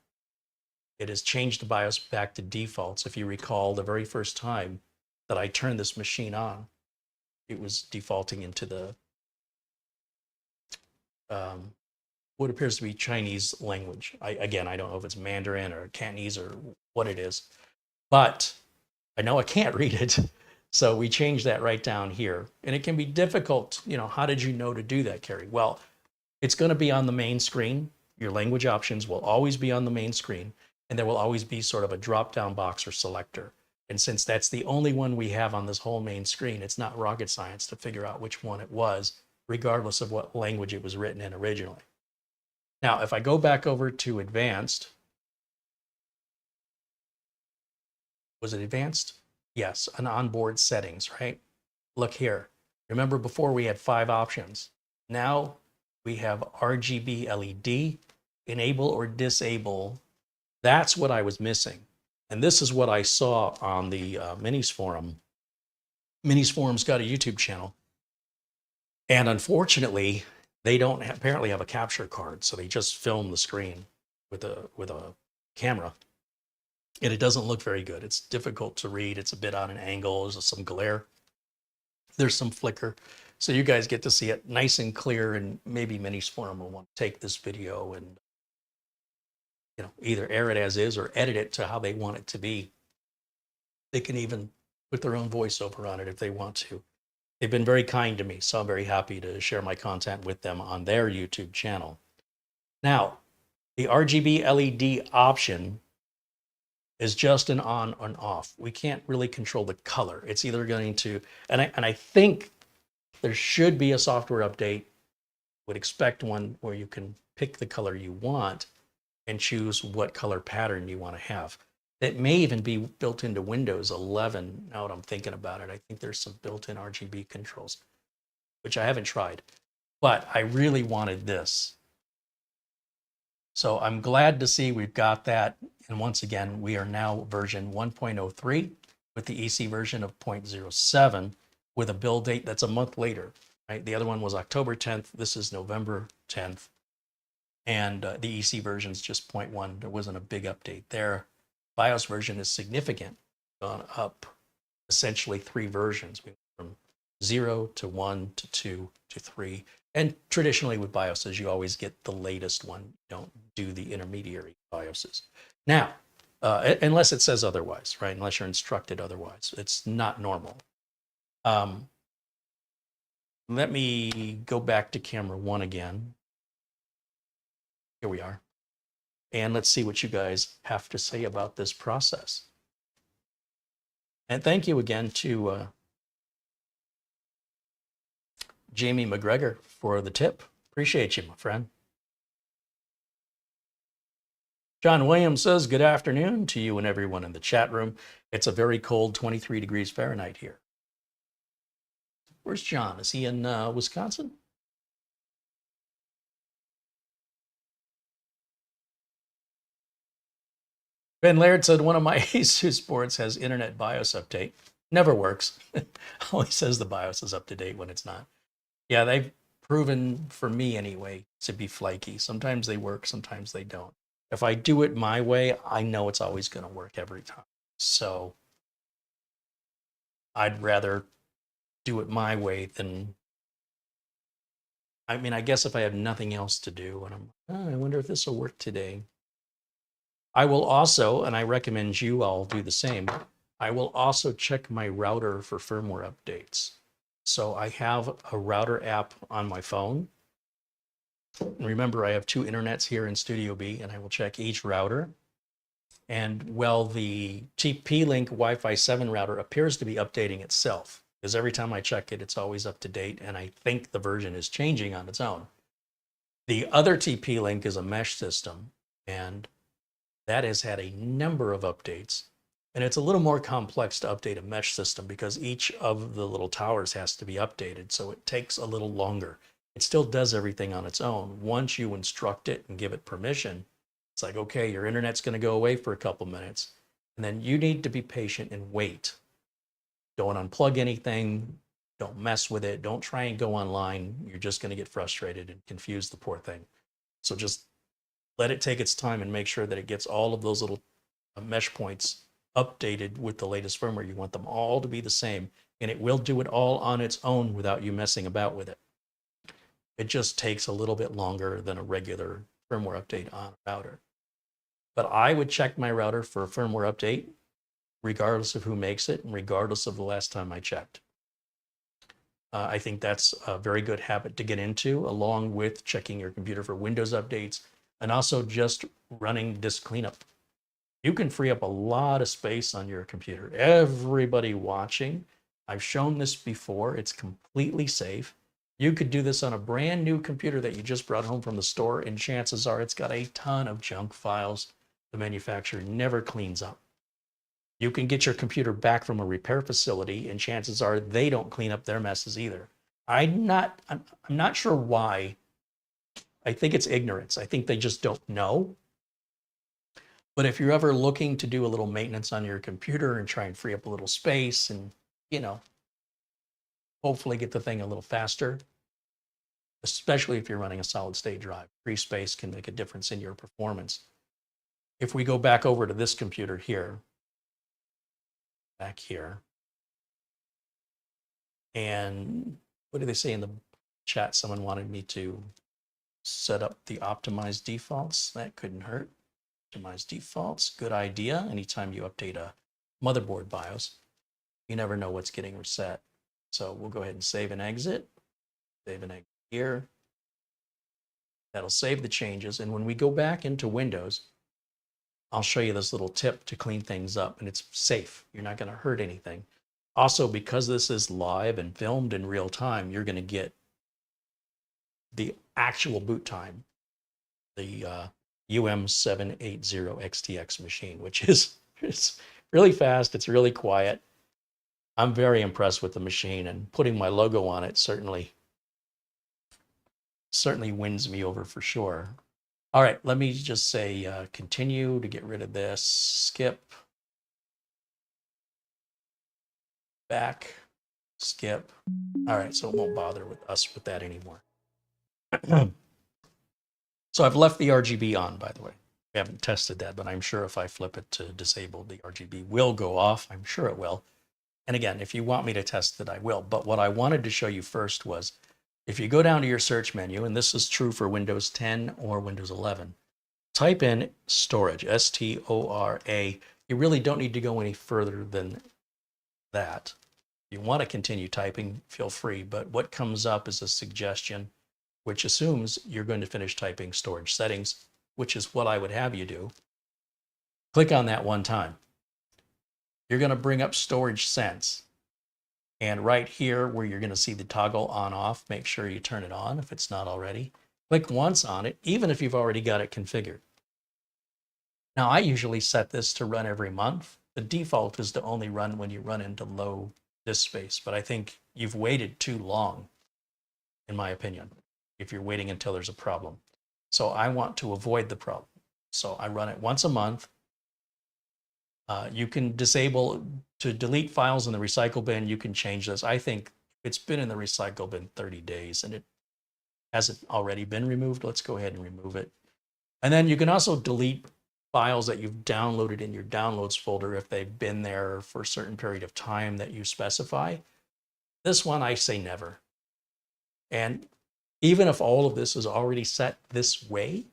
It has changed the BIOS back to defaults. If you recall, the very first time that I turned this machine on, it was defaulting into the what appears to be Chinese language. Again, I don't know if it's Mandarin or Cantonese or what it is, but I know I can't read it. So we changed that right down here. And it can be difficult, how did you know to do that, Carrie? Well, it's going to be on the main screen. Your language options will always be on the main screen, and there will always be sort of a drop-down box or selector. And since that's the only one we have on this whole main screen, it's not rocket science to figure out which one it was, regardless of what language it was written in originally. Now, if I go back over to advanced, was it advanced? Yes, an onboard settings, right? Look here. Remember before we had 5 options. Now we have RGB LED, enable or disable. That's what I was missing. And this is what I saw on the Minisforum. Minisforum's got a YouTube channel. And unfortunately, they don't apparently have a capture card. So they just film the screen with a camera. And it doesn't look very good. It's difficult to read. It's a bit on an angle. There's some glare. There's some flicker. So you guys get to see it nice and clear, and maybe Minisforum will want to take this video and either air it as is or edit it to how they want it to be. They can even put their own voiceover on it if they want to. They've been very kind to me, so I'm very happy to share my content with them on their YouTube channel. Now, the RGB LED option is just an on and off. We can't really control the color. It's either going to, and I think there should be a software update. Would expect one where you can pick the color you want and choose what color pattern you want to have. It may even be built into Windows 11. Now that I'm thinking about it, I think there's some built-in RGB controls, which I haven't tried, but I really wanted this. So I'm glad to see we've got that. And once again, we are now version 1.03 with the EC version of 0.07 with a build date that's a month later, right? The other one was October 10th. This is November 10th. And the EC version is just 0.1. There wasn't a big update there. BIOS version is significant, gone up essentially 3 versions. We went from 0 to 1 to 2 to 3. And traditionally with BIOSes, you always get the latest one. You don't do the intermediary BIOSes. Now, unless it says otherwise, right? Unless you're instructed otherwise. It's not normal. Let me go back to camera 1 again. Here we are. And let's see what you guys have to say about this process. And thank you again to Jamie McGregor for the tip. Appreciate you, my friend. John Williams says, good afternoon to you and everyone in the chat room. It's a very cold 23 degrees Fahrenheit here. Where's John? Is he in Wisconsin? Ben Laird said, one of my Asus boards has internet BIOS update. Never works. Always says the BIOS is up to date when it's not. Yeah, they've proven, for me anyway, to be flaky. Sometimes they work, sometimes they don't. If I do it my way, I know it's always going to work every time. So I'd rather do it my way than, I mean, I guess if I have nothing else to do and I'm, oh, I wonder if this will work today. I will also, and I recommend you all do the same, I will also check my router for firmware updates. So I have a router app on my phone. And remember, I have 2 internets here in Studio B, and I will check each router. And well, the TP-Link Wi-Fi 7 router appears to be updating itself, because every time I check it, it's always up to date, and I think the version is changing on its own. The other TP-Link is a mesh system, and that has had a number of updates. And it's a little more complex to update a mesh system because each of the little towers has to be updated, so it takes a little longer. It still does everything on its own. Once you instruct it and give it permission, it's like, okay, your internet's going to go away for a couple minutes, and then you need to be patient and wait. Don't unplug anything. Don't mess with it. Don't try and go online. You're just going to get frustrated and confuse the poor thing. So just let it take its time and make sure that it gets all of those little mesh points updated with the latest firmware. You want them all to be the same, and it will do it all on its own without you messing about with it. It just takes a little bit longer than a regular firmware update on a router. But I would check my router for a firmware update, regardless of who makes it and regardless of the last time I checked. I think that's a very good habit to get into, along with checking your computer for Windows updates and also just running disk cleanup. You can free up a lot of space on your computer. Everybody watching, I've shown this before. It's completely safe. You could do this on a brand new computer that you just brought home from the store, and chances are it's got a ton of junk files the manufacturer never cleans up. You can get your computer back from a repair facility, and chances are they don't clean up their messes either. I'm not sure why. I think it's ignorance. I think they just don't know. But if you're ever looking to do a little maintenance on your computer and try and free up a little space and, you know, hopefully get the thing a little faster, especially if you're running a solid state drive, free space can make a difference in your performance. If we go back over to this computer here, back here, and what do they say in the chat? Someone wanted me to set up the optimized defaults. That couldn't hurt. Optimize defaults, good idea. Anytime you update a motherboard BIOS, you never know what's getting reset. So we'll go ahead and save and exit. Save and exit here. That'll save the changes. And when we go back into Windows, I'll show you this little tip to clean things up, and it's safe. You're not going to hurt anything. Also, because this is live and filmed in real time, you're going to get the actual boot time, the UM780 XTX machine, which is it's really fast. It's really quiet. I'm very impressed with the machine, and putting my logo on it certainly wins me over for sure. All right, let me just say continue to get rid of this, skip, back, skip. All right, so it won't bother with us with that anymore. So I've left the RGB on, by the way. We haven't tested that, but I'm sure if I flip it to disable, the RGB will go off. I'm sure it will. And again, if you want me to test it, I will. But what I wanted to show you first was, if you go down to your search menu, and this is true for Windows 10 or Windows 11, type in storage, S-T-O-R-A. You really don't need to go any further than that. If you want to continue typing, feel free. But what comes up is a suggestion, which assumes you're going to finish typing storage settings, which is what I would have you do. Click on that one time. You're going to bring up Storage Sense. And right here where you're going to see the toggle on off, make sure you turn it on if it's not already. Click once on it, even if you've already got it configured. Now, I usually set this to run every month. The default is to only run when you run into low disk space, but I think you've waited too long, in my opinion, if you're waiting until there's a problem. So I want to avoid the problem. So I run it once a month. You can disable to delete files in the recycle bin. You can change this. I think it's been in the recycle bin 30 days and it hasn't already been removed. Let's go ahead and remove it. And then you can also delete files that you've downloaded in your downloads folder if they've been there for a certain period of time that you specify. This one, I say never. And even if all of this is already set this way,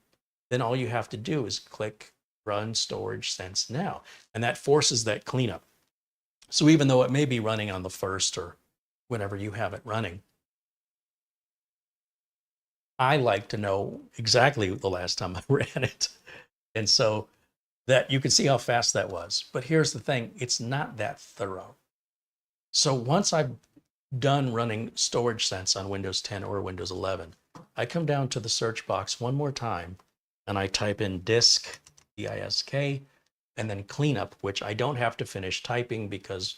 then all you have to do is click Run Storage Sense Now. And that forces that cleanup. So even though it may be running on the first or whenever you have it running, I like to know exactly the last time I ran it. And so that you can see how fast that was. But here's the thing, it's not that thorough. So once I've done running Storage Sense on Windows 10 or Windows 11, I come down to the search box one more time and I type in disk, D-I-S-K, and then cleanup, which I don't have to finish typing because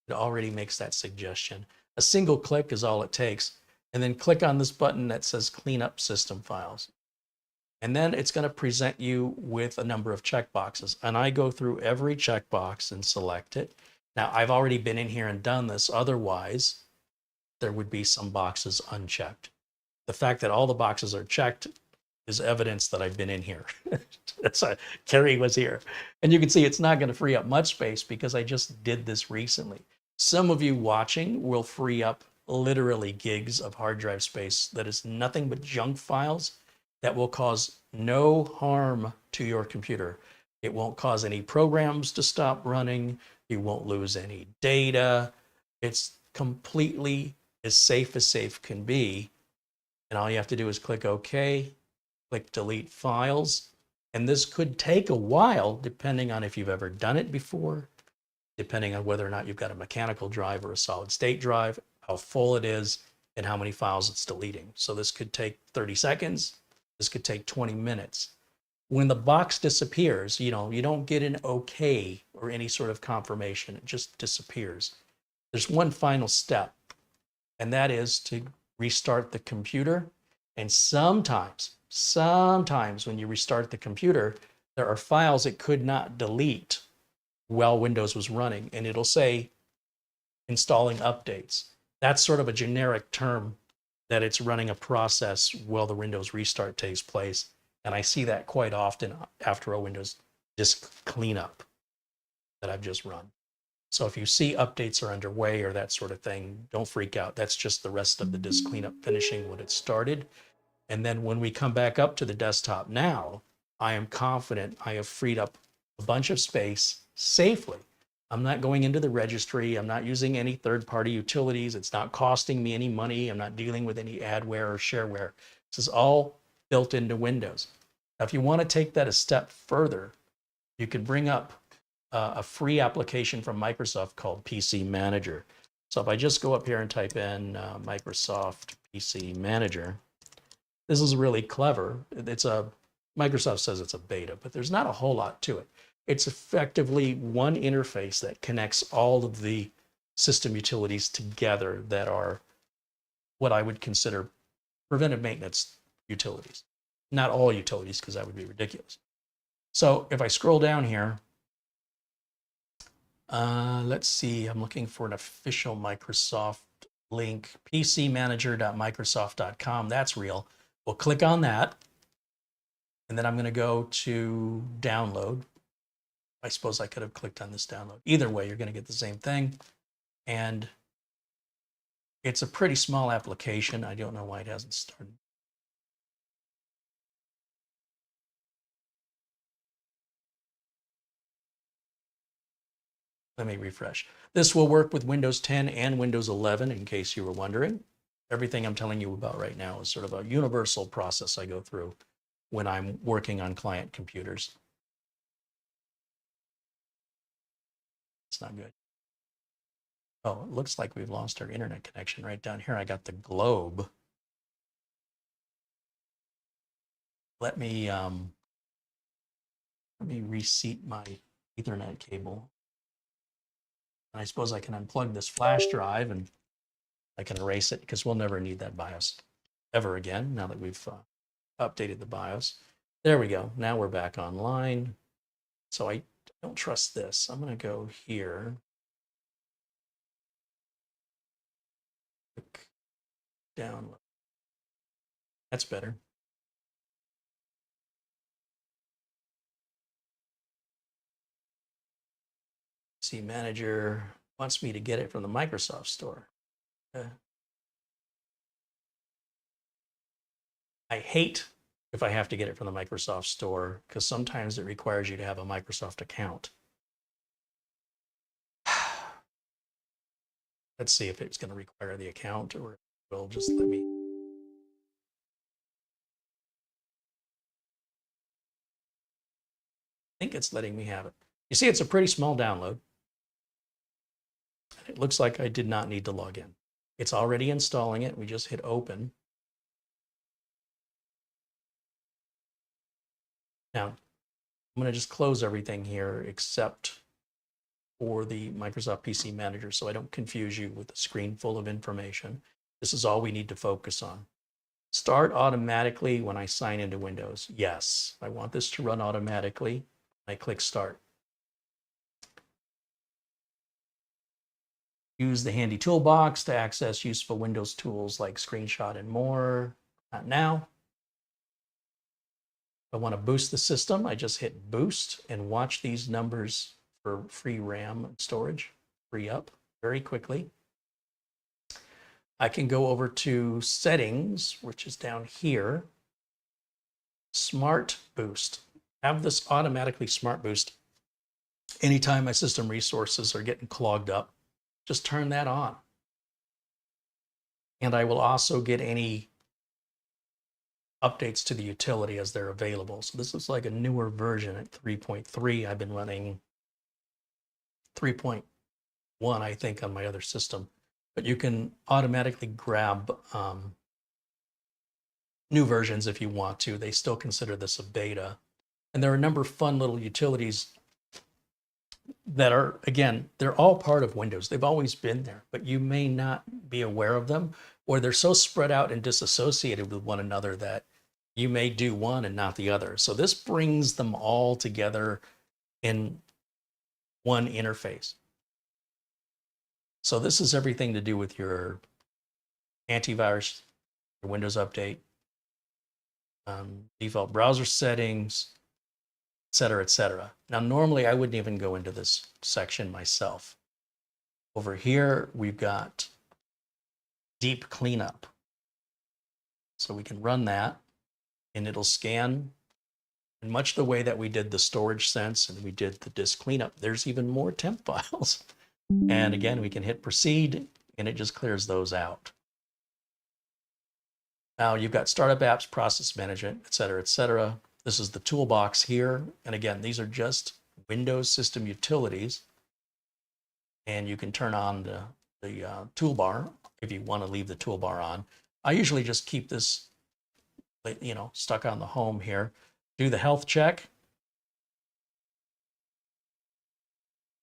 it already makes that suggestion. A single click is all it takes. And then click on this button that says cleanup system files. And then it's going to present you with a number of checkboxes. And I go through every checkbox and select it. Now, I've already been in here and done this. Otherwise, there would be some boxes unchecked. The fact that all the boxes are checked is evidence that I've been in here. Carrie was here. And you can see it's not going to free up much space because I just did this recently. Some of you watching will free up literally gigs of hard drive space that is nothing but junk files that will cause no harm to your computer. It won't cause any programs to stop running. You won't lose any data. It's completely as safe can be. And all you have to do is click OK, click delete files, And this could take a while, depending on if you've ever done it before, depending on whether or not you've got a mechanical drive or a solid state drive, how full it is, and how many files it's deleting. So this could take 30 seconds. This could take 20 minutes. When the box disappears, you don't get an okay or any sort of confirmation. It just disappears. There's one final step, and that is to restart the computer. And sometimes when you restart the computer, there are files it could not delete while Windows was running, and it'll say installing updates. That's sort of a generic term that it's running a process while the Windows restart takes place. And I see that quite often after a Windows disk cleanup that I've just run. So if you see updates are underway or that sort of thing, don't freak out. That's just the rest of the disk cleanup finishing what it started. And then when we come back up to the desktop now, I am confident I have freed up a bunch of space safely. I'm not going into the registry. I'm not using any third-party utilities. It's not costing me any money. I'm not dealing with any adware or shareware. This is all built into Windows. Now, if you want to take that a step further, you can bring up a free application from Microsoft called PC Manager. So if I just go up here and type in Microsoft PC Manager, this is really clever. Microsoft says it's a beta, but there's not a whole lot to it. It's effectively one interface that connects all of the system utilities together that are what I would consider preventive maintenance utilities. Not all utilities, because that would be ridiculous. So if I scroll down here, let's see, I'm looking for an official Microsoft link, pcmanager.microsoft.com. That's real. We'll click on that. And then I'm going to go to download. I suppose I could have clicked on this download. Either way, you're going to get the same thing. And it's a pretty small application. I don't know why it hasn't started. Let me refresh. This will work with Windows 10 and Windows 11, in case you were wondering. Everything I'm telling you about right now is sort of a universal process I go through when I'm working on client computers. It's not good. Oh, it looks like we've lost our internet connection right down here. I got the globe. Let me reseat my Ethernet cable. And I suppose I can unplug this flash drive and I can erase it because we'll never need that BIOS ever again now that we've updated the BIOS. There we go. Now we're back online. So I don't trust this. I'm going to go here. Click download. That's better. PC Manager wants me to get it from the Microsoft Store. I hate if I have to get it from the Microsoft Store because sometimes it requires you to have a Microsoft account. Let's see if it's going to require the account or it will just let me. I think it's letting me have it. You see, it's a pretty small download. It looks like I did not need to log in. It's already installing it. We just hit open. Now, I'm going to just close everything here except for the Microsoft PC Manager so I don't confuse you with a screen full of information. This is all we need to focus on. Start automatically when I sign into Windows. Yes, I want this to run automatically. I click Start. Use the handy toolbox to access useful Windows tools like Screenshot and more. Not now. If I want to boost the system, I just hit Boost and watch these numbers for free RAM and storage free up very quickly. I can go over to Settings, which is down here. Smart Boost. Have this automatically Smart Boost anytime my system resources are getting clogged up. Just turn that on. And I will also get any updates to the utility as they're available. So this looks like a newer version at 3.3. I've been running 3.1, I think, on my other system. But you can automatically grab new versions if you want to. They still consider this a beta. And there are a number of fun little utilities that are, again, they're all part of Windows. They've always been there, but you may not be aware of them, or they're so spread out and disassociated with one another that you may do one and not the other. So this brings them all together in one interface. So this is everything to do with your antivirus, your Windows update, default browser settings, et cetera, et cetera. Now, normally I wouldn't even go into this section myself. Over here, we've got deep cleanup. So we can run that and it'll scan in much the way that we did the storage sense and we did the disk cleanup. There's even more temp files. And again, we can hit proceed and it just clears those out. Now you've got startup apps, process management, et cetera, et cetera. This is the toolbox here. And again, these are just Windows system utilities. And you can turn on the toolbar if you want to leave the toolbar on. I usually just keep this, stuck on the home here. Do the health check.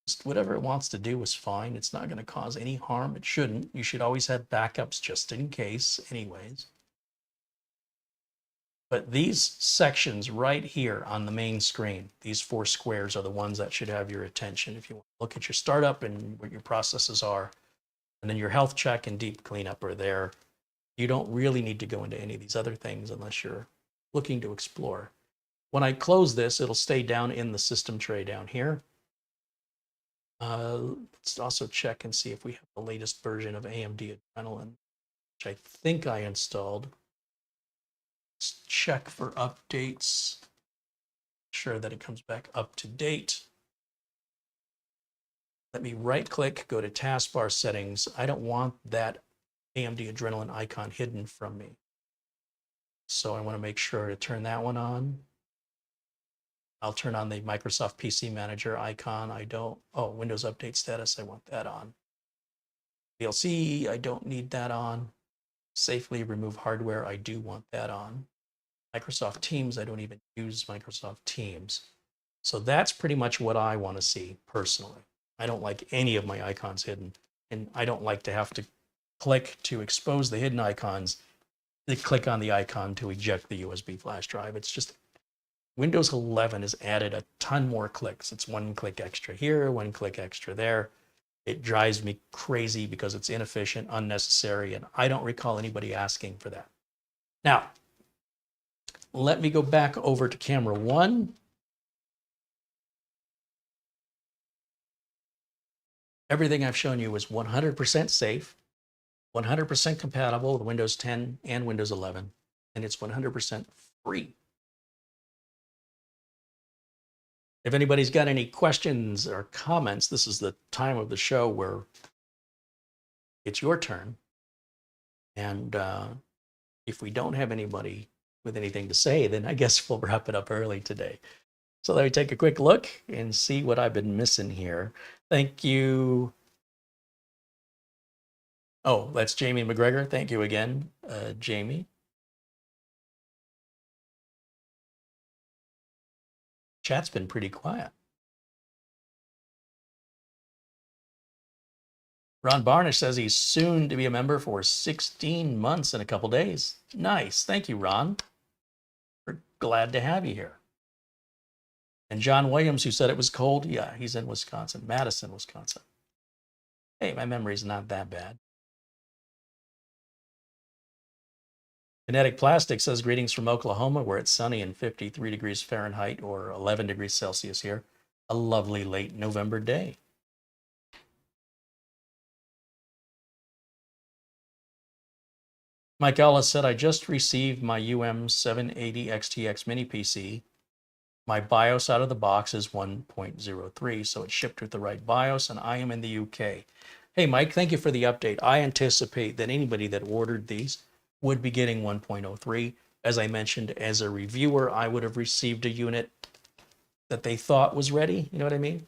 Just whatever it wants to do is fine. It's not going to cause any harm. It shouldn't. You should always have backups just in case anyways. But these sections right here on the main screen, these 4 squares are the ones that should have your attention. If you want to look at your startup and what your processes are, and then your health check and deep cleanup are there. You don't really need to go into any of these other things unless you're looking to explore. When I close this, it'll stay down in the system tray down here. Let's also check and see if we have the latest version of AMD Adrenalin, which I think I installed. Let's check for updates. Sure that it comes back up to date. Let me right click, go to taskbar settings. I don't want that AMD Adrenalin icon hidden from me. So I want to make sure to turn that one on. I'll turn on the Microsoft PC Manager icon. Windows Update Status, I want that on. VLC, I don't need that on. Safely remove hardware, I do want that on. Microsoft Teams, I don't even use Microsoft Teams. So that's pretty much what I want to see personally. I don't like any of my icons hidden, and I don't like to have to click to expose the hidden icons, then click on the icon to eject the USB flash drive. It's just, Windows 11 has added a ton more clicks. It's 1 click extra here, 1 click extra there. It drives me crazy because it's inefficient, unnecessary, and I don't recall anybody asking for that. Now, let me go back over to camera 1. Everything I've shown you is 100% safe, 100% compatible with Windows 10 and Windows 11, and it's 100% free. If anybody's got any questions or comments, this is the time of the show where it's your turn. And if we don't have anybody with anything to say, then I guess we'll wrap it up early today. So let me take a quick look and see what I've been missing here. Thank you. Oh, that's Jamie McGregor. Thank you again, Jamie. Chat's been pretty quiet. Ron Barnish says he's soon to be a member for 16 months in a couple days. Nice. Thank you, Ron. We're glad to have you here. And John Williams, who said it was cold, yeah, he's in Wisconsin, Madison, Wisconsin. Hey, my memory's not that bad. Kinetic Plastic says, greetings from Oklahoma, where it's sunny and 53 degrees Fahrenheit or 11 degrees Celsius here. A lovely late November day. Mike Ellis said, I just received my UM780 XTX mini PC. My BIOS out of the box is 1.03, so it shipped with the right BIOS, and I am in the UK. Hey, Mike, thank you for the update. I anticipate that anybody that ordered these would be getting 1.03. As I mentioned, as a reviewer, I would have received a unit that they thought was ready, you know what I mean?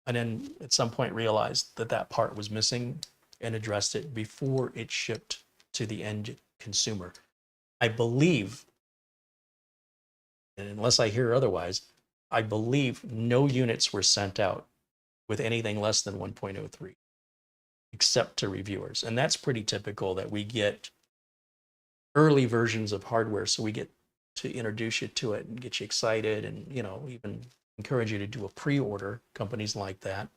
And then at some point realized that that part was missing and addressed it before it shipped to the end consumer. I believe, and unless I hear otherwise, I believe no units were sent out with anything less than 1.03, except to reviewers. And that's pretty typical that we get early versions of hardware, so we get to introduce you to it and get you excited and, you know, even encourage you to do a pre-order, companies like that.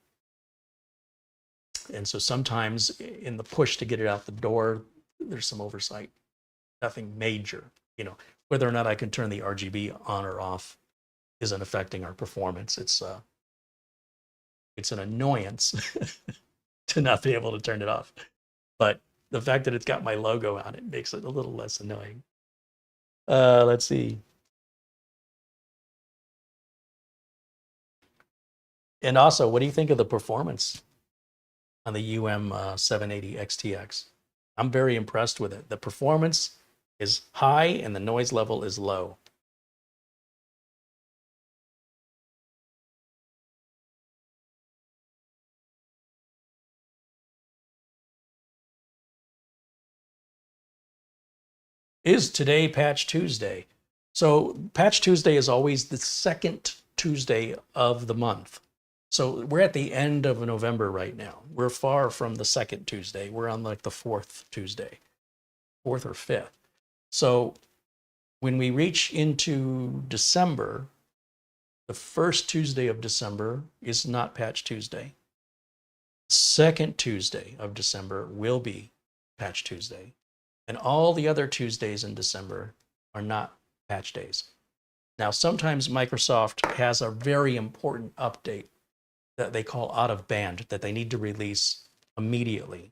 And so sometimes in the push to get it out the door, there's some oversight, nothing major, you know, whether or not I can turn the RGB on or off isn't affecting our performance. It's an annoyance to not be able to turn it off. But the fact that it's got my logo on it makes it a little less annoying. Let's see. And also, what do you think of the performance on the UM780 XTX? I'm very impressed with it. The performance is high and the noise level is low. Is today Patch Tuesday? So Patch Tuesday is always the second Tuesday of the month. So we're at the end of November right now. We're far from the second Tuesday. We're on like the fourth Tuesday, fourth or fifth. So when we reach into December, the first Tuesday of December is not Patch Tuesday. Second Tuesday of December will be Patch Tuesday. And all the other Tuesdays in December are not patch days. Now, sometimes Microsoft has a very important update that they call out of band that they need to release immediately.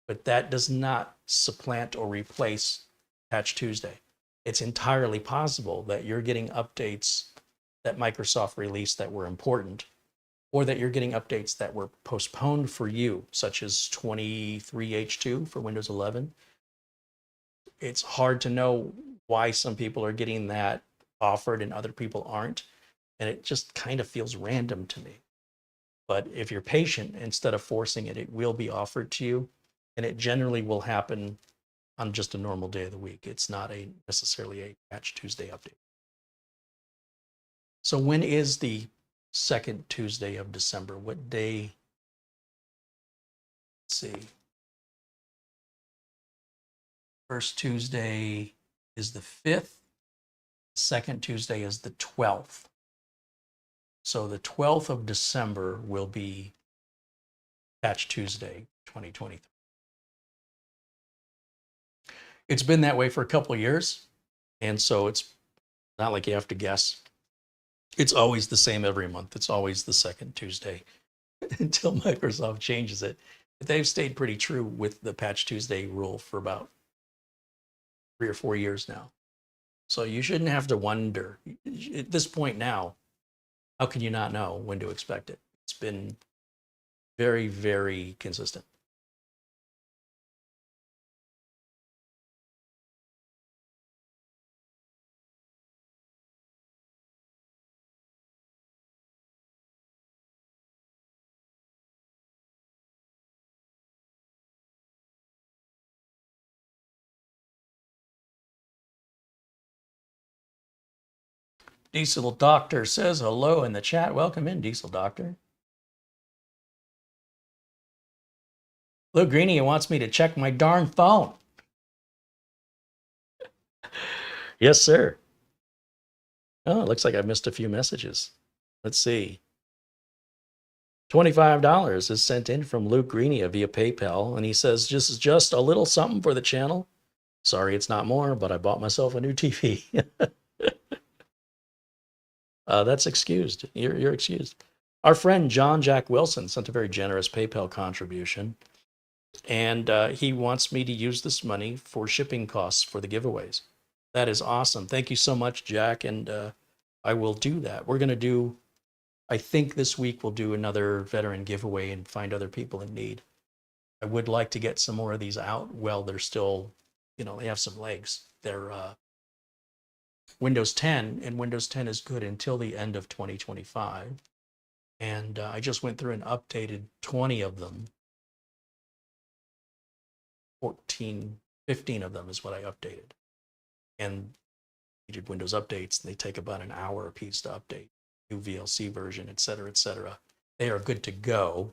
But that does not supplant or replace Patch Tuesday. It's entirely possible that you're getting updates that Microsoft released that were important, or that you're getting updates that were postponed for you, such as 23H2 for Windows 11. It's hard to know why some people are getting that offered and other people aren't. And it just kind of feels random to me. But if you're patient, instead of forcing it, it will be offered to you. And it generally will happen on just a normal day of the week. It's not necessarily a Patch Tuesday update. So when is the second Tuesday of December? What day? Let's see. First Tuesday is the 5th. Second Tuesday is the 12th. So the 12th of December will be Patch Tuesday 2023. It's been that way for a couple of years. And so it's not like you have to guess. It's always the same every month. It's always the second Tuesday until Microsoft changes it. But they've stayed pretty true with the Patch Tuesday rule for about 3 or 4 years now. So you shouldn't have to wonder. At this point now, how can you not know when to expect it? It's been very, very consistent. Diesel Doctor says hello in the chat. Welcome in, Diesel Doctor. Lou Greeny wants me to check my darn phone. Yes, sir. Oh, it looks like I missed a few messages. Let's see. $25 is sent in from Luke Greeny via PayPal, and he says, just a little something for the channel. Sorry, it's not more, but I bought myself a new TV. That's excused. You're excused. Our friend John Jack Wilson sent a very generous PayPal contribution, and he wants me to use this money for shipping costs for the giveaways. That is awesome. Thank you so much, Jack, and I will do that. We're going to do, I think this week we'll do another veteran giveaway and find other people in need. I would like to get some more of these out while they're still, you know, they have some legs. They're Windows 10, and Windows 10 is good until the end of 2025. And I just went through and updated 20 of them. 14, 15 of them is what I updated. And you did Windows updates, and they take about an hour a piece to update. New VLC version, et cetera, et cetera. They are good to go.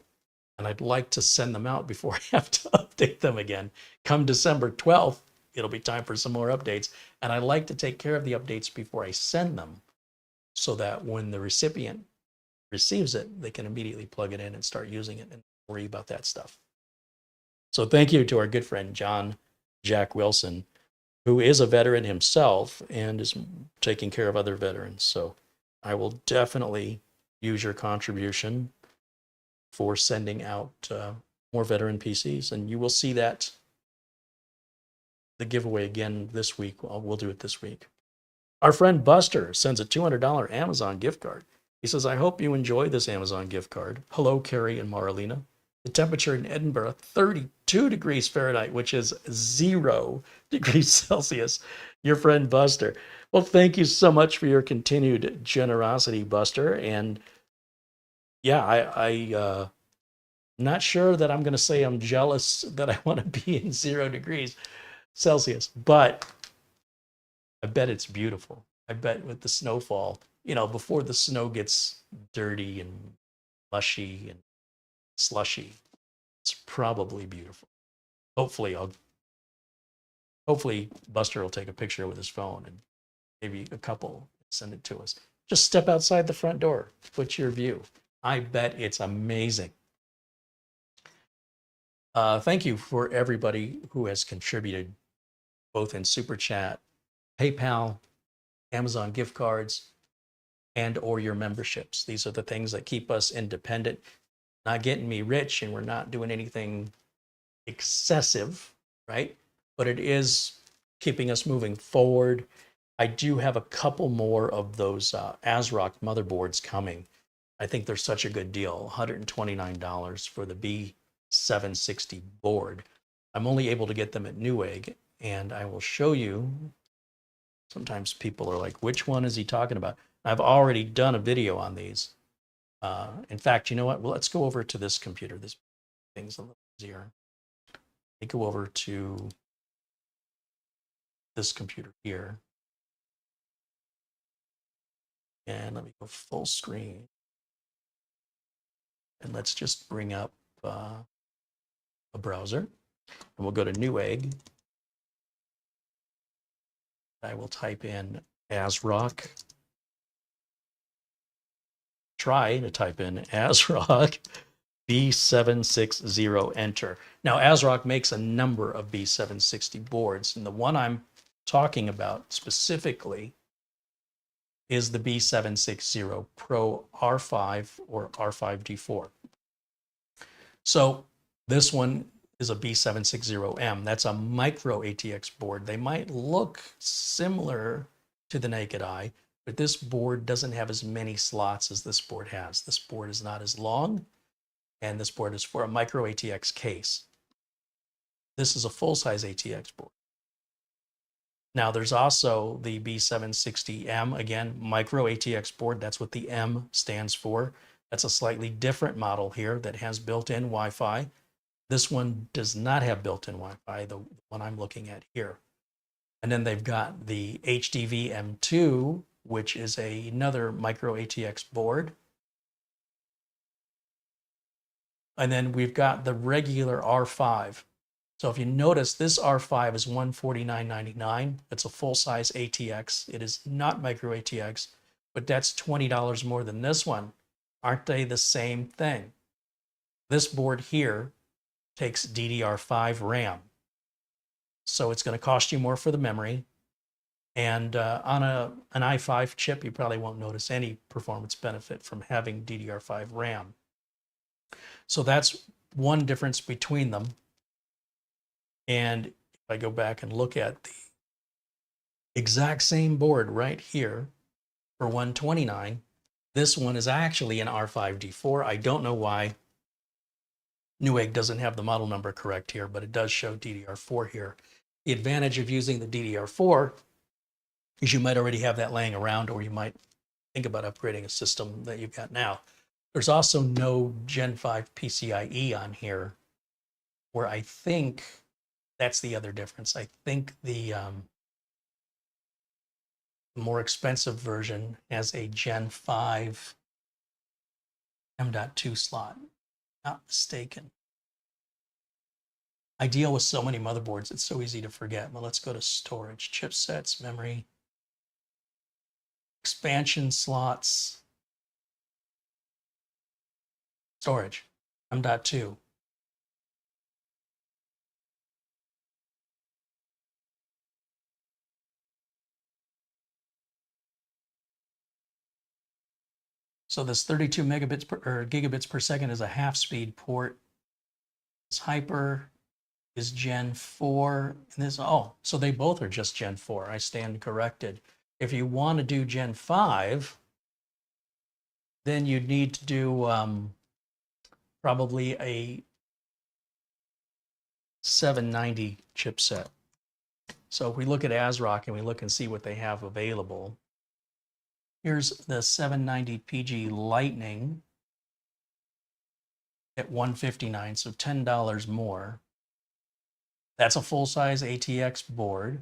And I'd like to send them out before I have to update them again. Come December 12th, it'll be time for some more updates. And I like to take care of the updates before I send them so that when the recipient receives it, they can immediately plug it in and start using it and worry about that stuff. So thank you to our good friend, John Jack Wilson, who is a veteran himself and is taking care of other veterans. So I will definitely use your contribution for sending out more veteran PCs. And you will see that the giveaway again this week. We'll do it this week. Our friend Buster sends a $200 Amazon gift card. He says, I hope you enjoy this Amazon gift card. Hello, Carrie and Marlena. The temperature in Edinburgh, 32 degrees Fahrenheit, which is 0 degrees Celsius. Your friend Buster. Well, thank you so much for your continued generosity, Buster. And yeah, I'm not sure that I'm going to say I'm jealous that I want to be in 0 degrees Celsius, but I bet it's beautiful. I bet with the snowfall, before the snow gets dirty and mushy and slushy, it's probably beautiful. Hopefully Buster will take a picture with his phone and maybe a couple, send it to us. Just step outside the front door. What's your view? I bet it's amazing. Thank you for everybody who has contributed, both in Super Chat, PayPal, Amazon gift cards, and or your memberships. These are the things that keep us independent, not getting me rich, and we're not doing anything excessive, right? But it is keeping us moving forward. I do have a couple more of those ASRock motherboards coming. I think they're such a good deal, $129 for the B760 board. I'm only able to get them at Newegg, and I will show you. Sometimes people are like, which one is he talking about? I've already done a video on these. In fact, you know what? Well, let's go over to this computer. This thing's a little easier. Let me go over to this computer here. And let me go full screen. And let's just bring up a browser. And we'll go to Newegg. I will type in ASRock. Try to type in ASRock B760, enter. Now, ASRock makes a number of B760 boards, and the one I'm talking about specifically is the B760 Pro R5 or R5D4. So this one is a B760M. That's a micro ATX board. They might look similar to the naked eye, but this board doesn't have as many slots as this board has. This board is not as long, and this board is for a micro ATX case. This is a full-size ATX board. Now, there's also the B760M, again, micro ATX board. That's what the M stands for. That's a slightly different model here that has built-in Wi-Fi. This one does not have built-in Wi-Fi, the one I'm looking at here. And then they've got the HDV M2, which is another micro ATX board. And then we've got the regular R5. So if you notice, this R5 is $149.99. It's a full-size ATX. It is not micro ATX, but that's $20 more than this one. Aren't they the same thing? This board here takes DDR5 RAM. So it's going to cost you more for the memory. And on an i5 chip, you probably won't notice any performance benefit from having DDR5 RAM. So that's one difference between them. And if I go back and look at the exact same board right here for $129, this one is actually an R5D4. I don't know why Newegg doesn't have the model number correct here, but it does show DDR4 here. The advantage of using the DDR4 because you might already have that laying around, or you might think about upgrading a system that you've got now. There's also no Gen 5 PCIe on here, where I think that's the other difference. I think the more expensive version has a Gen 5 M.2 slot. Not mistaken. I deal with so many motherboards, it's so easy to forget. But let's go to storage, chipsets, memory, expansion slots, storage, M.2. So this 32 megabits per, or gigabits per second is a half speed port. This hyper is Gen 4. And this, oh, so they both are just Gen 4. I stand corrected. If you want to do Gen 5, then you'd need to do probably a 790 chipset. So if we look at ASRock and we look and see what they have available, here's the 790 PG Lightning at $159, so $10 more. That's a full-size ATX board.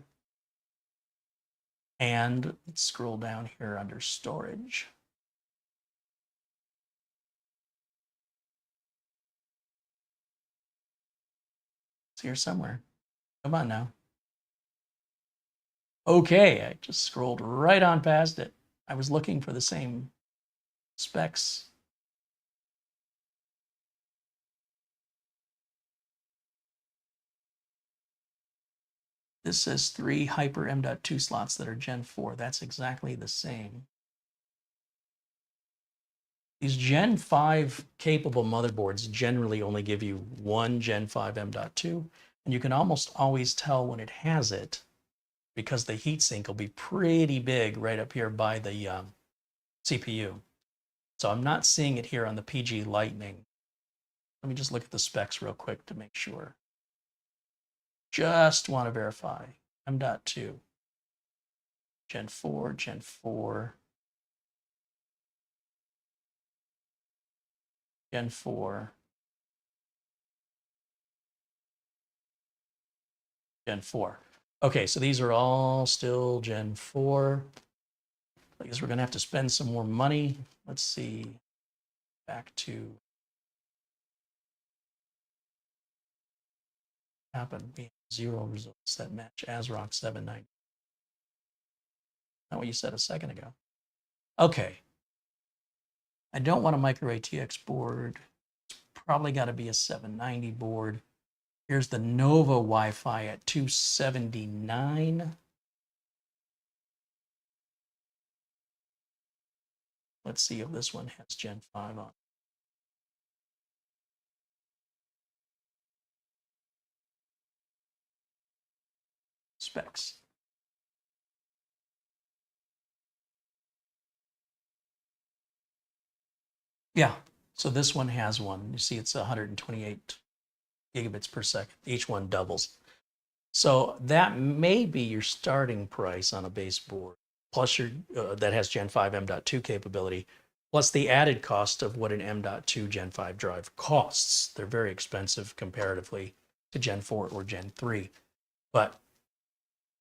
And let's scroll down here under storage. It's here somewhere. Come on now. Okay, I just scrolled right on past it. I was looking for the same specs. This says 3 Hyper M.2 slots that are Gen 4. That's exactly the same. These Gen 5 capable motherboards generally only give you one Gen 5 M.2, and you can almost always tell when it has it because the heatsink will be pretty big right up here by the CPU. So I'm not seeing it here on the PG Lightning. Let me just look at the specs real quick to make sure. Just want to verify. M.2. Gen 4, Gen 4. Gen 4. Gen 4. Okay, so these are all still Gen 4. I guess we're going to have to spend some more money. Let's see. Back to happen. We have 0 results that match ASRock 790. Not what you said a second ago. Okay. I don't want a micro ATX board. It's probably got to be a 790 board. Here's the Nova Wi-Fi at 279. Let's see if this one has Gen 5 on. Specs. Yeah, so this one has one. You see it's 128 gigabits per second. Each one doubles. So that may be your starting price on a base board, plus your that has Gen 5 M.2 capability, plus the added cost of what an M.2 Gen 5 drive costs. They're very expensive comparatively to Gen 4 or Gen 3. But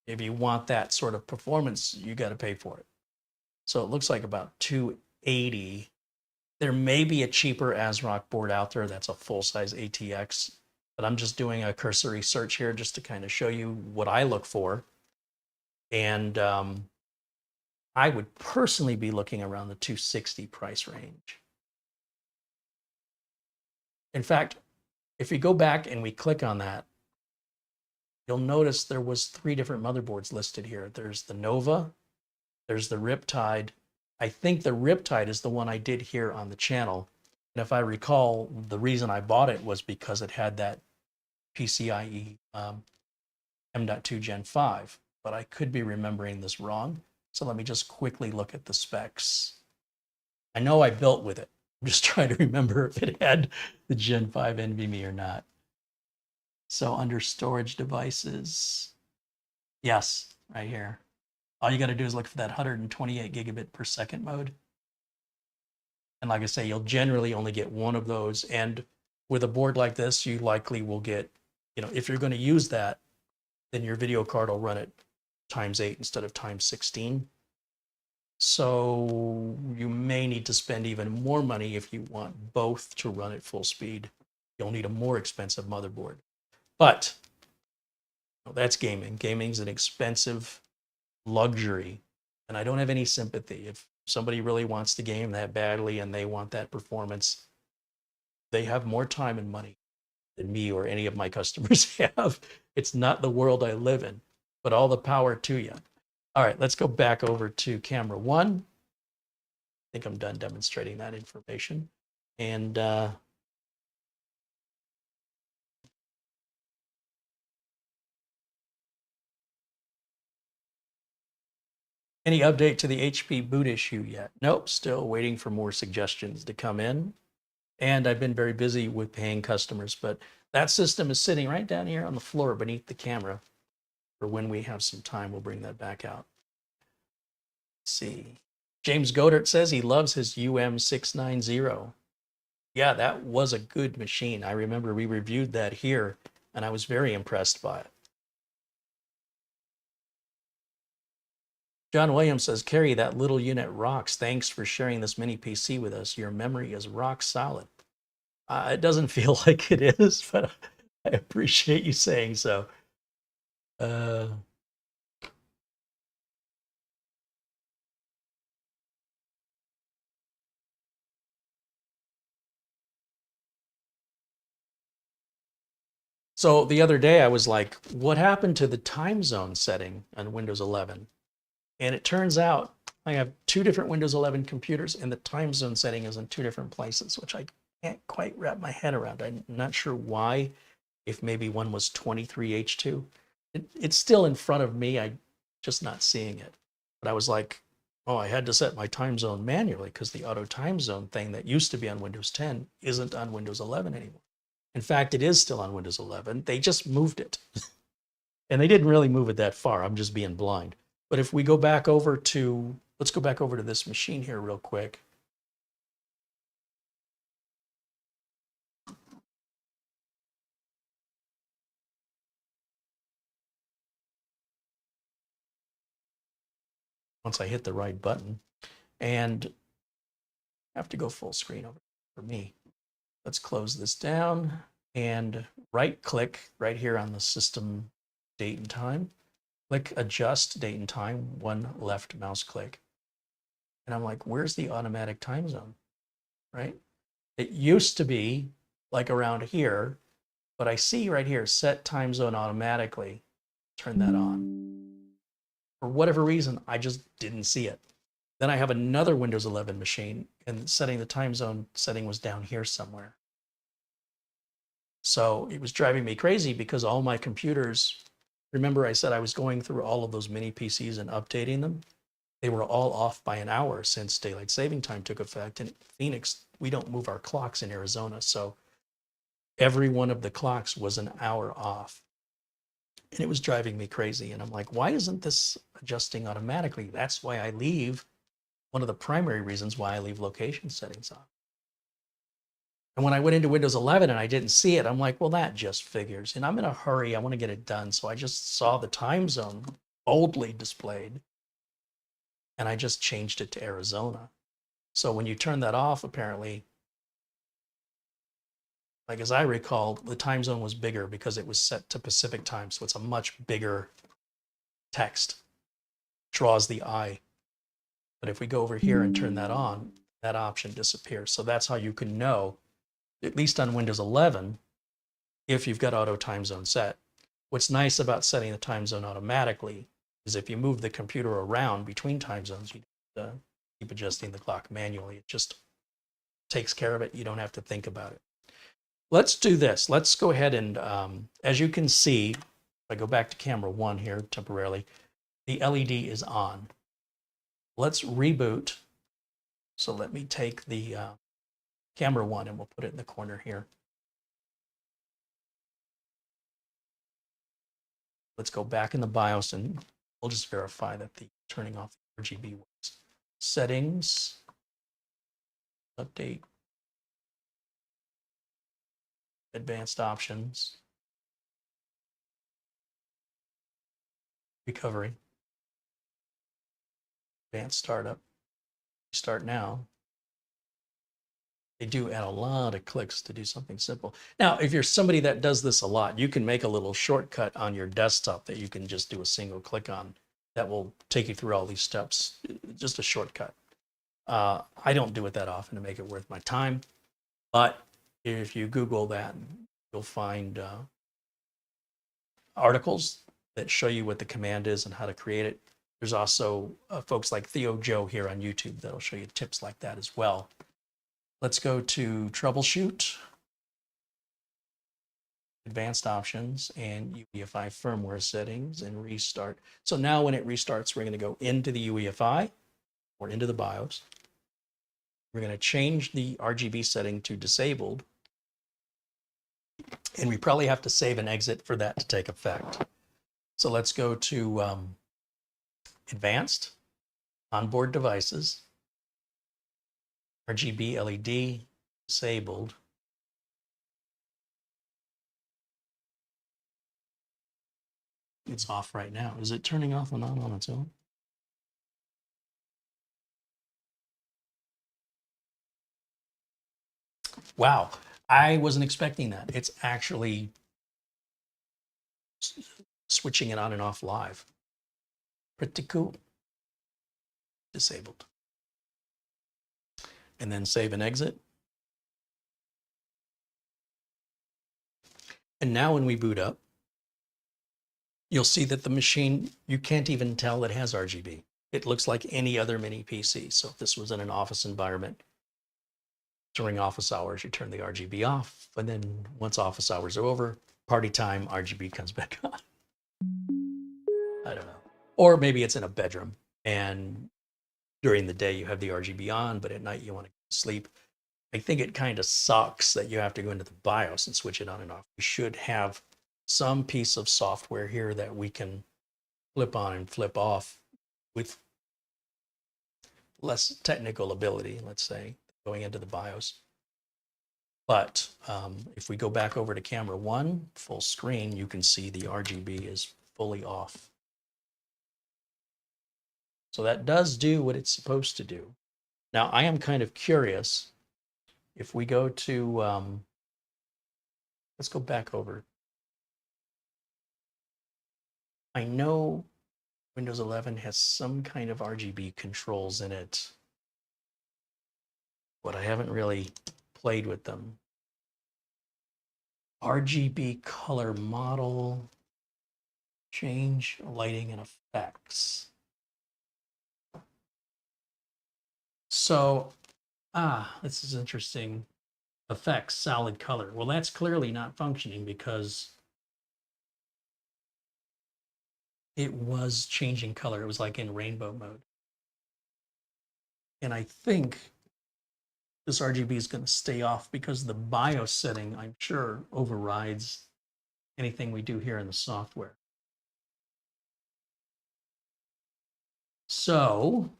if you want that sort of performance, you got to pay for it. So it looks like about $280. There may be a cheaper ASRock board out there that's a full-size ATX, but I'm just doing a cursory search here just to kind of show you what I look for. And I would personally be looking around the 260 price range. In fact, if we go back and we click on that, you'll notice there was 3 different motherboards listed here. There's the Nova, there's the Riptide. I think the Riptide is the one I did here on the channel. And if I recall, the reason I bought it was because it had that PCIe M.2 Gen 5, but I could be remembering this wrong. So let me just quickly look at the specs. I know I built with it. I'm just trying to remember if it had the Gen 5 NVMe or not. So under storage devices, yes, right here. All you got to do is look for that 128 gigabit per second mode. And like I say, you'll generally only get one of those. And with a board like this, you likely will get, if you're going to use that, then your video card will run it ×8 instead of ×16. So you may need to spend even more money if you want both to run at full speed. You'll need a more expensive motherboard. But that's gaming. Gaming's an expensive luxury, and I don't have any sympathy. If somebody really wants to game that badly and they want that performance, they have more time and money than me or any of my customers have. It's not the world I live in, but all the power to you. All right, let's go back over to camera 1. I think I'm done demonstrating that information. And any update to the HP boot issue yet? Nope, still waiting for more suggestions to come in. And I've been very busy with paying customers, but that system is sitting right down here on the floor beneath the camera. For when we have some time, we'll bring that back out. Let's see. James Godert says he loves his UM690. Yeah, that was a good machine. I remember we reviewed that here, and I was very impressed by it. John Williams says, Kerry, that little unit rocks. Thanks for sharing this mini PC with us. Your memory is rock solid. It doesn't feel like it is, but I appreciate you saying so. So the other day I was like, what happened to the time zone setting on Windows 11? And it turns out I have 2 different Windows 11 computers and the time zone setting is in 2 different places, which I can't quite wrap my head around. I'm not sure why, if maybe one was 23H2. It's still in front of me, I'm just not seeing it. But I was like, oh, I had to set my time zone manually because the auto time zone thing that used to be on Windows 10 isn't on Windows 11 anymore. In fact, it is still on Windows 11. They just moved it. And they didn't really move it that far. I'm just being blind. But if we go back over to, let's go back over to this machine here real quick. Once I hit the right button, and I have to go full screen over for me. Let's close this down and right click right here on the system date and time. Click adjust date and time, 1 left mouse click. And I'm like, where's the automatic time zone, right? It used to be like around here, but I see right here, set time zone automatically. Turn that on. For whatever reason, I just didn't see it. Then I have another Windows 11 machine and setting the time zone setting was down here somewhere. So it was driving me crazy because all my computers, remember I said I was going through all of those mini PCs and updating them? They were all off by an hour since daylight saving time took effect. In Phoenix, we don't move our clocks in Arizona. So every one of the clocks was an hour off. And it was driving me crazy. And I'm like, why isn't this adjusting automatically? That's why I leave, one of the primary reasons why I leave location settings on. And when I went into Windows 11 and I didn't see it, I'm like, well, that just figures. And I'm in a hurry. I want to get it done. So I just saw the time zone boldly displayed. And I just changed it to Arizona. So when you turn that off, apparently, like as I recall, the time zone was bigger because it was set to Pacific time. So it's a much bigger text, draws the eye. But if we go over here and turn that on, that option disappears. So that's how you can know, at least on Windows 11, if you've got auto time zone set. What's nice about setting the time zone automatically is if you move the computer around between time zones, you keep adjusting the clock manually. It just takes care of it. You don't have to think about it. Let's do this. Let's go ahead and, as you can see, if I go back to camera 1 here temporarily, the LED is on. Let's reboot. So let me take the camera 1 and we'll put it in the corner here. Let's go back in the BIOS and we'll just verify that the turning off the RGB ones. Settings, update, advanced options, recovery, advanced startup, start now. They do add a lot of clicks to do something simple. Now, if you're somebody that does this a lot, you can make a little shortcut on your desktop that you can just do a single click on that will take you through all these steps, just a shortcut. I don't do it that often to make it worth my time, but if you Google that, you'll find articles that show you what the command is and how to create it. There's also folks like Theo Joe here on YouTube that'll show you tips like that as well. Let's go to troubleshoot, advanced options, and UEFI firmware settings and restart. So now when it restarts, we're going to go into the UEFI or into the BIOS. We're going to change the RGB setting to disabled. And we probably have to save and exit for that to take effect. So let's go to advanced, onboard devices, RGB LED, disabled. It's off right now. Is it turning off and on its own? Wow, I wasn't expecting that. It's actually switching it on and off live. Pretty cool. Disabled. And then save and exit. And now when we boot up, you'll see that the machine, you can't even tell it has RGB. It looks like any other mini PC. So if this was in an office environment, during office hours, you turn the RGB off. And then once office hours are over, party time, RGB comes back on. I don't know. Or maybe it's in a bedroom and during the day you have the RGB on, but at night you want to sleep. I think it kind of sucks that you have to go into the BIOS and switch it on and off. We should have some piece of software here that we can flip on and flip off with less technical ability, let's say, going into the BIOS. But if we go back over to camera 1, full screen, you can see the RGB is fully off. So that does do what it's supposed to do. Now, I am kind of curious. If we go to, let's go back over. I know Windows 11 has some kind of RGB controls in it, but I haven't really played with them. RGB color model, change lighting and effects. So, this is interesting. Effects, solid color. Well, that's clearly not functioning because it was changing color. It was like in rainbow mode. And I think this RGB is going to stay off because the BIOS setting, I'm sure, overrides anything we do here in the software. So,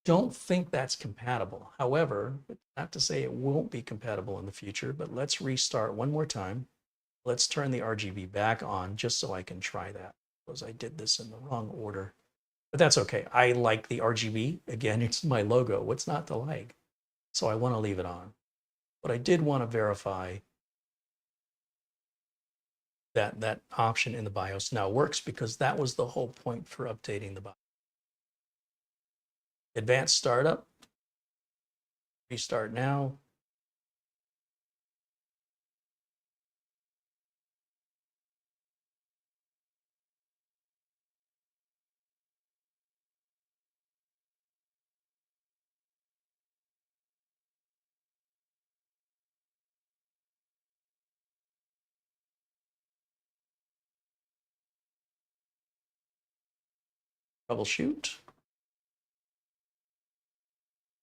don't think that's compatible. However, not to say it won't be compatible in the future, but let's restart one more time. Let's turn the RGB back on just so I can try that, because I did this in the wrong order. But that's okay. I like the RGB. Again, it's my logo. What's not to like? So I want to leave it on. But I did want to verify that that option in the BIOS now works, because that was the whole point for updating the BIOS. Advanced startup. Restart now. Troubleshoot.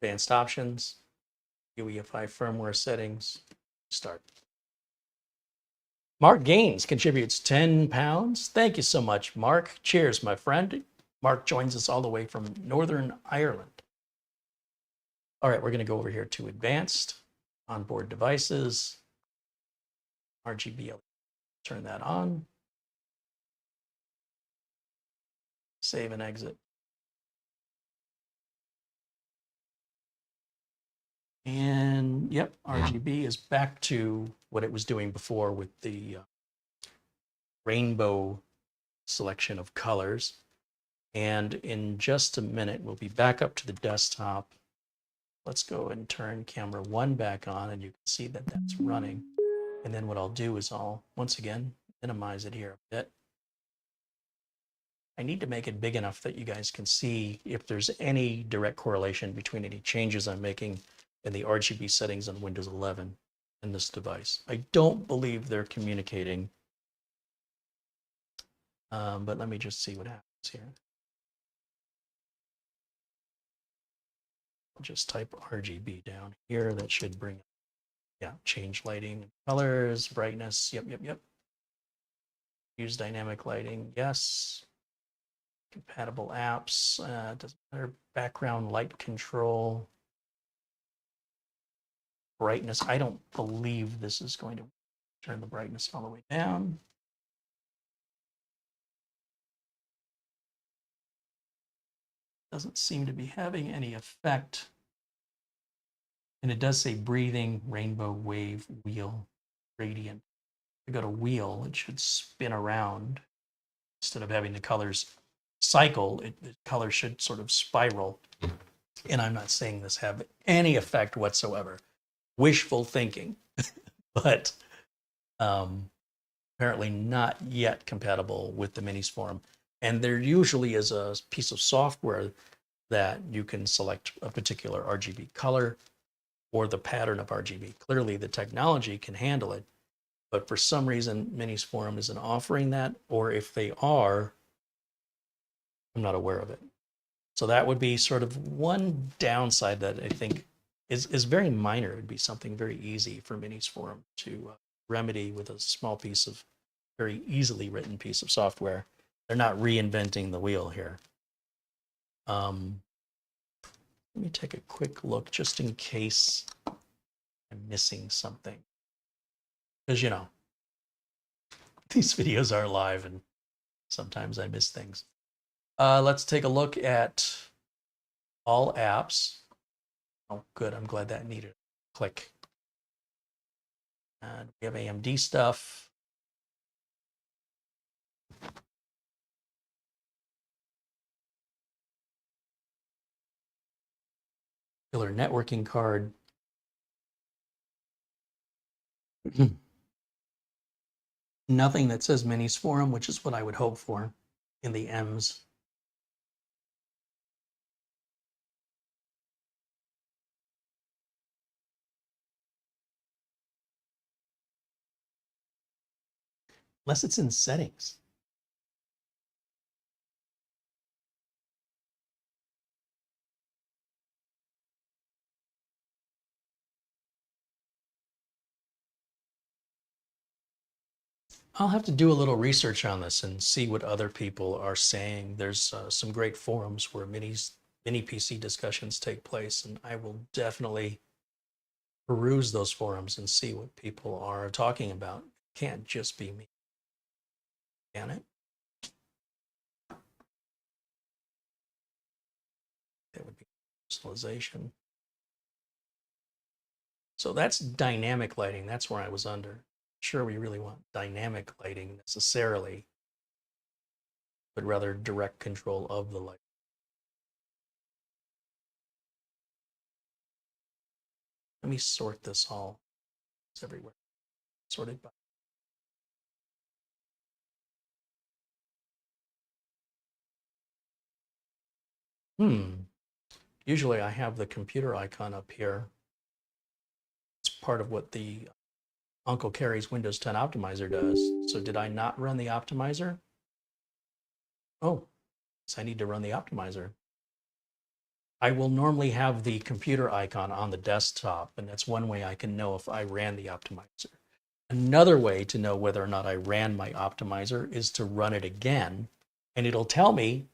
Advanced options. UEFI firmware settings. Start. Mark Gaines contributes 10 pounds. Thank you so much, Mark. Cheers, my friend. Mark joins us all the way from Northern Ireland. All right, we're going to go over here to advanced, onboard devices, RGB. Turn that on. Save and exit. And yep, RGB is back to what it was doing before with the rainbow selection of colors. And in just a minute, we'll be back up to the desktop. Let's go and turn camera 1 back on, and you can see that that's running. And then what I'll do is I'll, once again, minimize it here a bit. I need to make it big enough that you guys can see if there's any direct correlation between any changes I'm making in the RGB settings on Windows 11 and this device. I don't believe they're communicating, but let me just see what happens here. I'll just type RGB down here. That should bring, yeah, change lighting, colors, brightness. Yep. Use dynamic lighting. Yes. Compatible apps. Doesn't matter. Background light control. Brightness. I don't believe this is going to turn the brightness all the way down. Doesn't seem to be having any effect. And it does say breathing, rainbow, wave, wheel, gradient. If I go to wheel, it should spin around. Instead of having the colors cycle, the color should sort of spiral. And I'm not saying this have any effect whatsoever. Wishful thinking, but apparently not yet compatible with the Minisforum. And there usually is a piece of software that you can select a particular RGB color or the pattern of RGB. Clearly, the technology can handle it, but for some reason, Minisforum isn't offering that, or if they are, I'm not aware of it. So that would be sort of one downside that I think is very minor. It would be something very easy for Minisforum to remedy with a small piece of very easily written piece of software. They're not reinventing the wheel here. Let me take a quick look just in case I'm missing something. Because, you know, these videos are live and sometimes I miss things. Let's take a look at all apps. Oh, good. I'm glad that needed a click. And we have AMD stuff. Killer networking card. Nothing that says Minisforum, which is what I would hope for in the M's. Unless it's in settings. I'll have to do a little research on this and see what other people are saying. There's some great forums where mini PC discussions take place, and I will definitely peruse those forums and see what people are talking about. It can't just be me, can it? That would be personalization. So that's dynamic lighting. That's where I was under. Sure, we really want dynamic lighting necessarily, but rather direct control of the light. Let me sort this all. It's everywhere. Sorted by. Usually I have the computer icon up here. It's part of what the Uncle Carrie's Windows 10 optimizer does. So did I not run the optimizer? Oh, so I need to run the optimizer. I will normally have the computer icon on the desktop, and that's one way I can know if I ran the optimizer. Another way to know whether or not I ran my optimizer is to run it again, and it'll tell me,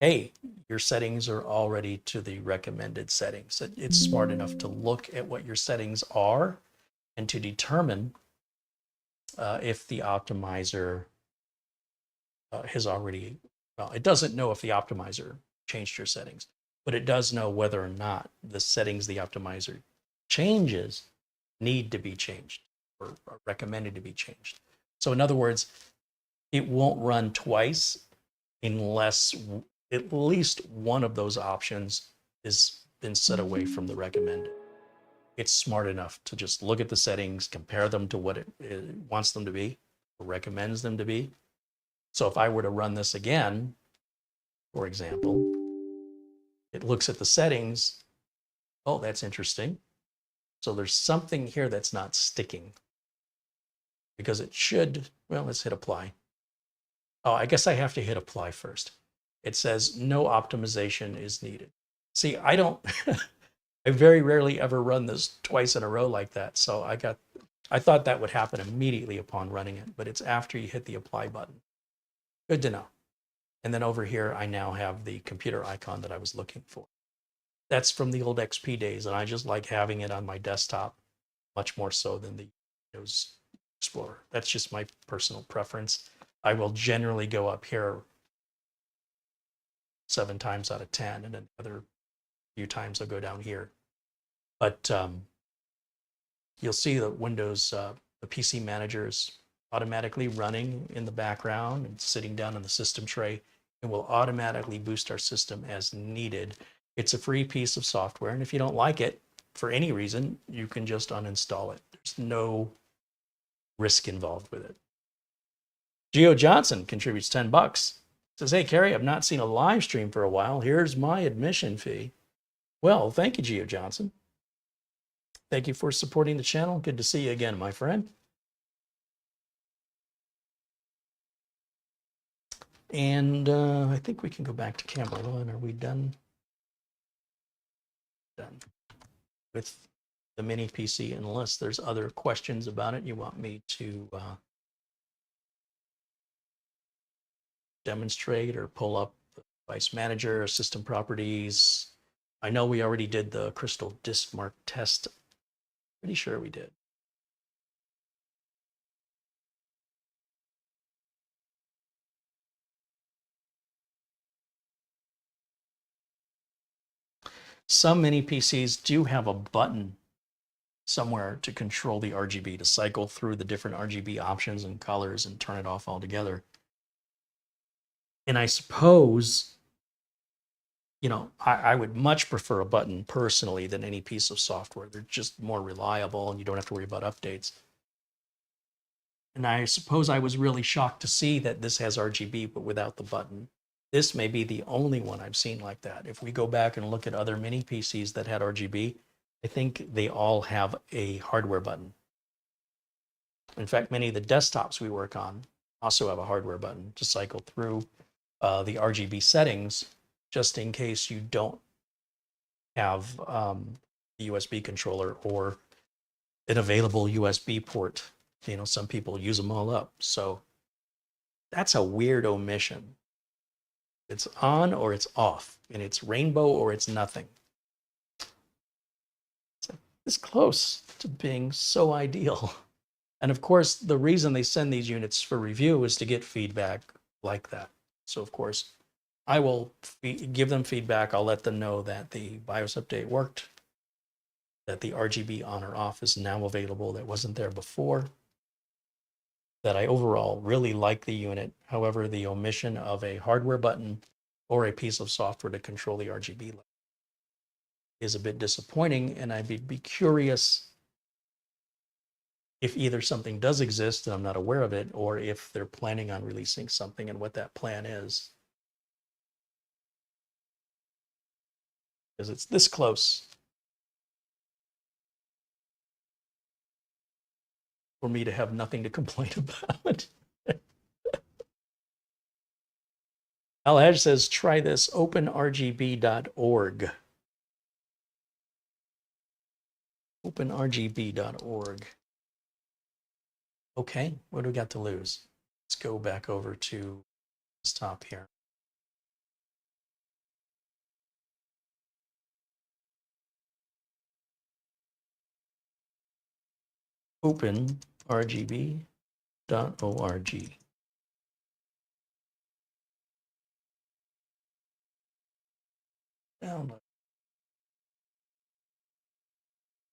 hey, your settings are already to the recommended settings. It's smart enough to look at what your settings are and to determine if the optimizer has already, well, it doesn't know if the optimizer changed your settings, but it does know whether or not the settings the optimizer changes need to be changed or are recommended to be changed. So in other words, it won't run twice unless at least one of those options has been set away from the recommended. It's smart enough to just look at the settings, compare them to what it wants them to be, or recommends them to be. So if I were to run this again, for example, it looks at the settings. Oh, that's interesting. So there's something here that's not sticking because it should, well, let's hit apply. Oh, I guess I have to hit apply first. It says no optimization is needed. See, I don't, I very rarely ever run this twice in a row like that. So I thought that would happen immediately upon running it, but it's after you hit the apply button. Good to know. And then over here, I now have the computer icon that I was looking for. That's from the old XP days, and I just like having it on my desktop much more so than the Windows Explorer. That's just my personal preference. I will generally go up here 7 times out of 10, and then the other few times I'll go down here. But you'll see that Windows, the PC Manager is automatically running in the background and sitting down on the system tray, and will automatically boost our system as needed. It's a free piece of software, and if you don't like it for any reason, you can just uninstall it. There's no risk involved with it. Geo Johnson contributes $10. Says, hey, Kerry, I've not seen a live stream for a while. Here's my admission fee. Well, thank you, Geo Johnson. Thank you for supporting the channel. Good to see you again, my friend. And I think we can go back to camera one. Are we done? Done with the mini PC, unless there's other questions about it you want me to demonstrate or pull up the device manager or system properties. I know we already did the crystal disk mark test. Pretty sure we did. Some mini PCs do have a button somewhere to control the RGB, to cycle through the different RGB options and colors and turn it off altogether. And I suppose, you know, I would much prefer a button personally than any piece of software. They're just more reliable and you don't have to worry about updates. And I suppose I was really shocked to see that this has RGB, but without the button. This may be the only one I've seen like that. If we go back and look at other mini PCs that had RGB, I think they all have a hardware button. In fact, many of the desktops we work on also have a hardware button to cycle through the RGB settings, just in case you don't have the USB controller or an available USB port. You know, some people use them all up. So that's a weird omission. It's on or it's off, and it's rainbow or it's nothing. It's like this close to being so ideal. And of course, the reason they send these units for review is to get feedback like that. So of course, I will give them feedback. I'll let them know that the BIOS update worked, that the RGB on or off is now available that wasn't there before, that I overall really like the unit. However, the omission of a hardware button or a piece of software to control the RGB is a bit disappointing, and I'd be curious if either something does exist and I'm not aware of it, or if they're planning on releasing something and what that plan is. Because it's this close for me to have nothing to complain about. Al-Haj says, try this, openrgb.org. Openrgb.org. Okay, what do we got to lose? Let's go back over to this top here. Open rgb.org. Download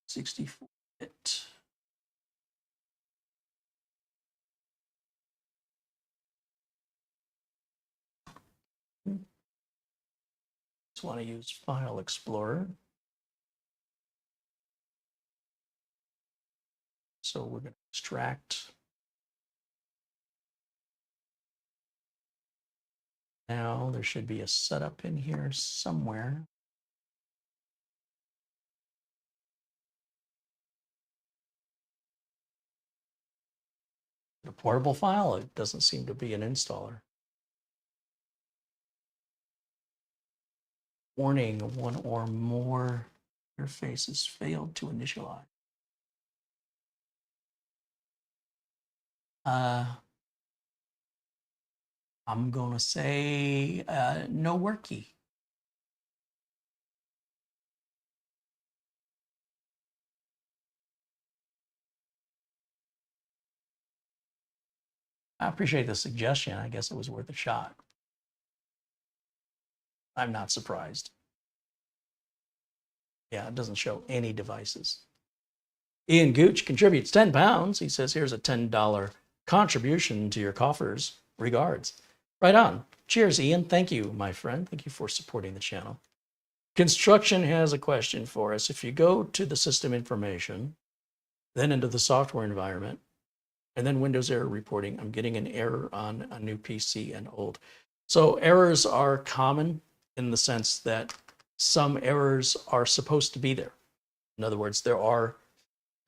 64-bit. Just want to use File Explorer. So we're going to extract. Now there should be a setup in here somewhere. A portable file, it doesn't seem to be an installer. Warning, one or more interfaces failed to initialize. I'm going to say no work key. I appreciate the suggestion. I guess it was worth a shot. I'm not surprised. Yeah, it doesn't show any devices. Ian Gooch contributes 10 pounds. He says, here's a $10 contribution to your coffers. Regards. Right on. Cheers, Ian. Thank you, my friend. Thank you for supporting the channel. Construction has a question for us. If you go to the system information, then into the software environment, and then Windows error reporting, I'm getting an error on a new PC and old. So errors are common in the sense that some errors are supposed to be there. In other words, there are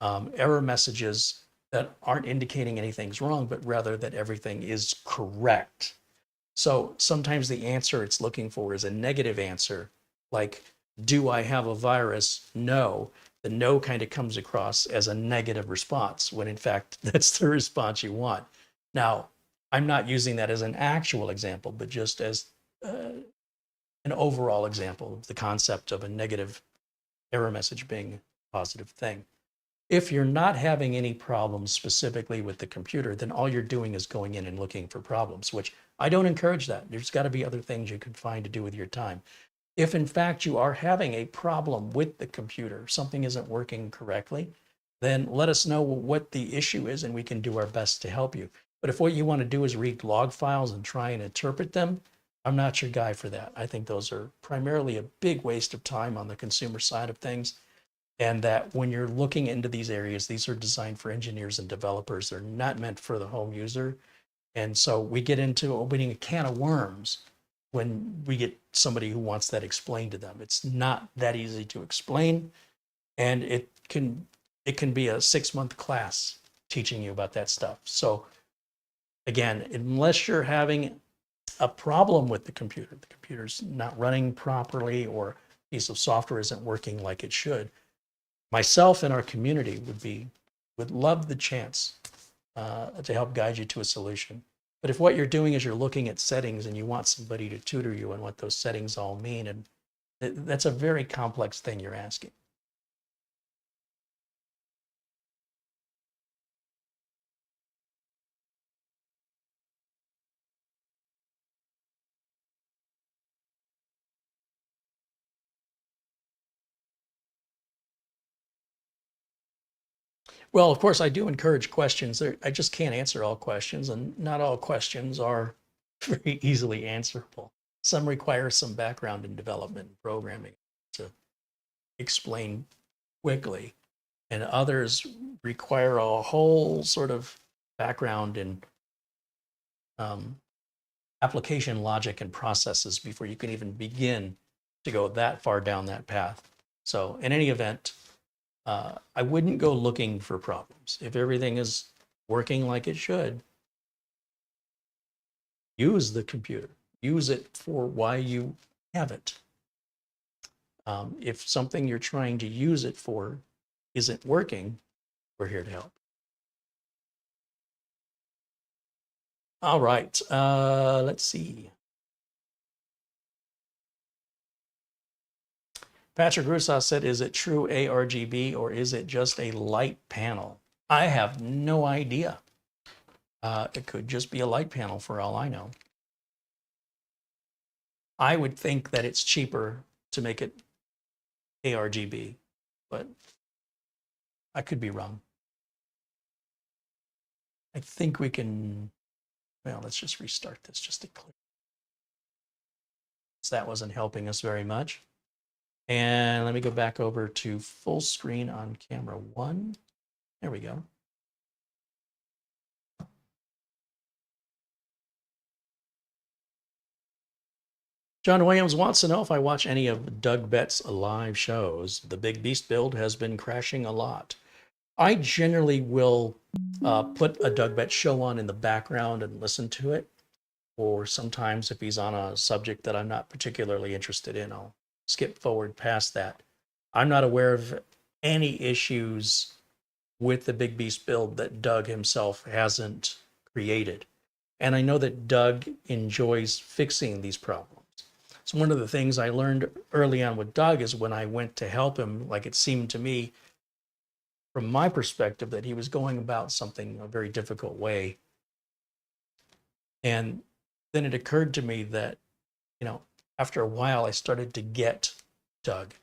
error messages that aren't indicating anything's wrong, but rather that everything is correct. So sometimes the answer it's looking for is a negative answer, like, do I have a virus? No. The no kind of comes across as a negative response, when in fact, that's the response you want. Now, I'm not using that as an actual example, but just as an overall example of the concept of a negative error message being a positive thing. If you're not having any problems specifically with the computer, then all you're doing is going in and looking for problems, which I don't encourage that. There's got to be other things you can find to do with your time. If in fact you are having a problem with the computer, something isn't working correctly, then let us know what the issue is and we can do our best to help you. But if what you want to do is read log files and try and interpret them, I'm not your guy for that. I think those are primarily a big waste of time on the consumer side of things. And that when you're looking into these areas, these are designed for engineers and developers. They're not meant for the home user. And so we get into opening a can of worms when we get somebody who wants that explained to them. It's not that easy to explain. And it can be a 6-month class teaching you about that stuff. So again, unless you're having a problem with the computer's not running properly, or a piece of software isn't working like it should, myself and our community would love the chance to help guide you to a solution. But if what you're doing is you're looking at settings and you want somebody to tutor you on what those settings all mean, and that's a very complex thing you're asking. Well, of course, I do encourage questions. I just can't answer all questions, and not all questions are very easily answerable. Some require some background in development and programming to explain quickly, and others require a whole sort of background in application logic and processes before you can even begin to go that far down that path. So in any event, I wouldn't go looking for problems. If everything is working like it should, use the computer. Use it for why you have it. If something you're trying to use it for isn't working, we're here to help. All right, let's see. Patrick Russo said, is it true ARGB or is it just a light panel? I have no idea. It could just be a light panel for all I know. I would think that it's cheaper to make it ARGB, but I could be wrong. I think we can, well, let's just restart this just to clear. So that wasn't helping us very much. And let me go back over to full screen on camera 1. There we go. John Williams wants to know if I watch any of Doug Bett's live shows. The Big Beast build has been crashing a lot. I generally will put a Doug Bett show on in the background and listen to it. Or sometimes if he's on a subject that I'm not particularly interested in, I'll skip forward past that. I'm not aware of any issues with the Big Beast build that Doug himself hasn't created. And I know that Doug enjoys fixing these problems. So one of the things I learned early on with Doug is when I went to help him, like it seemed to me, from my perspective, that he was going about something a very difficult way. And then it occurred to me that, after a while, I started to get Doug.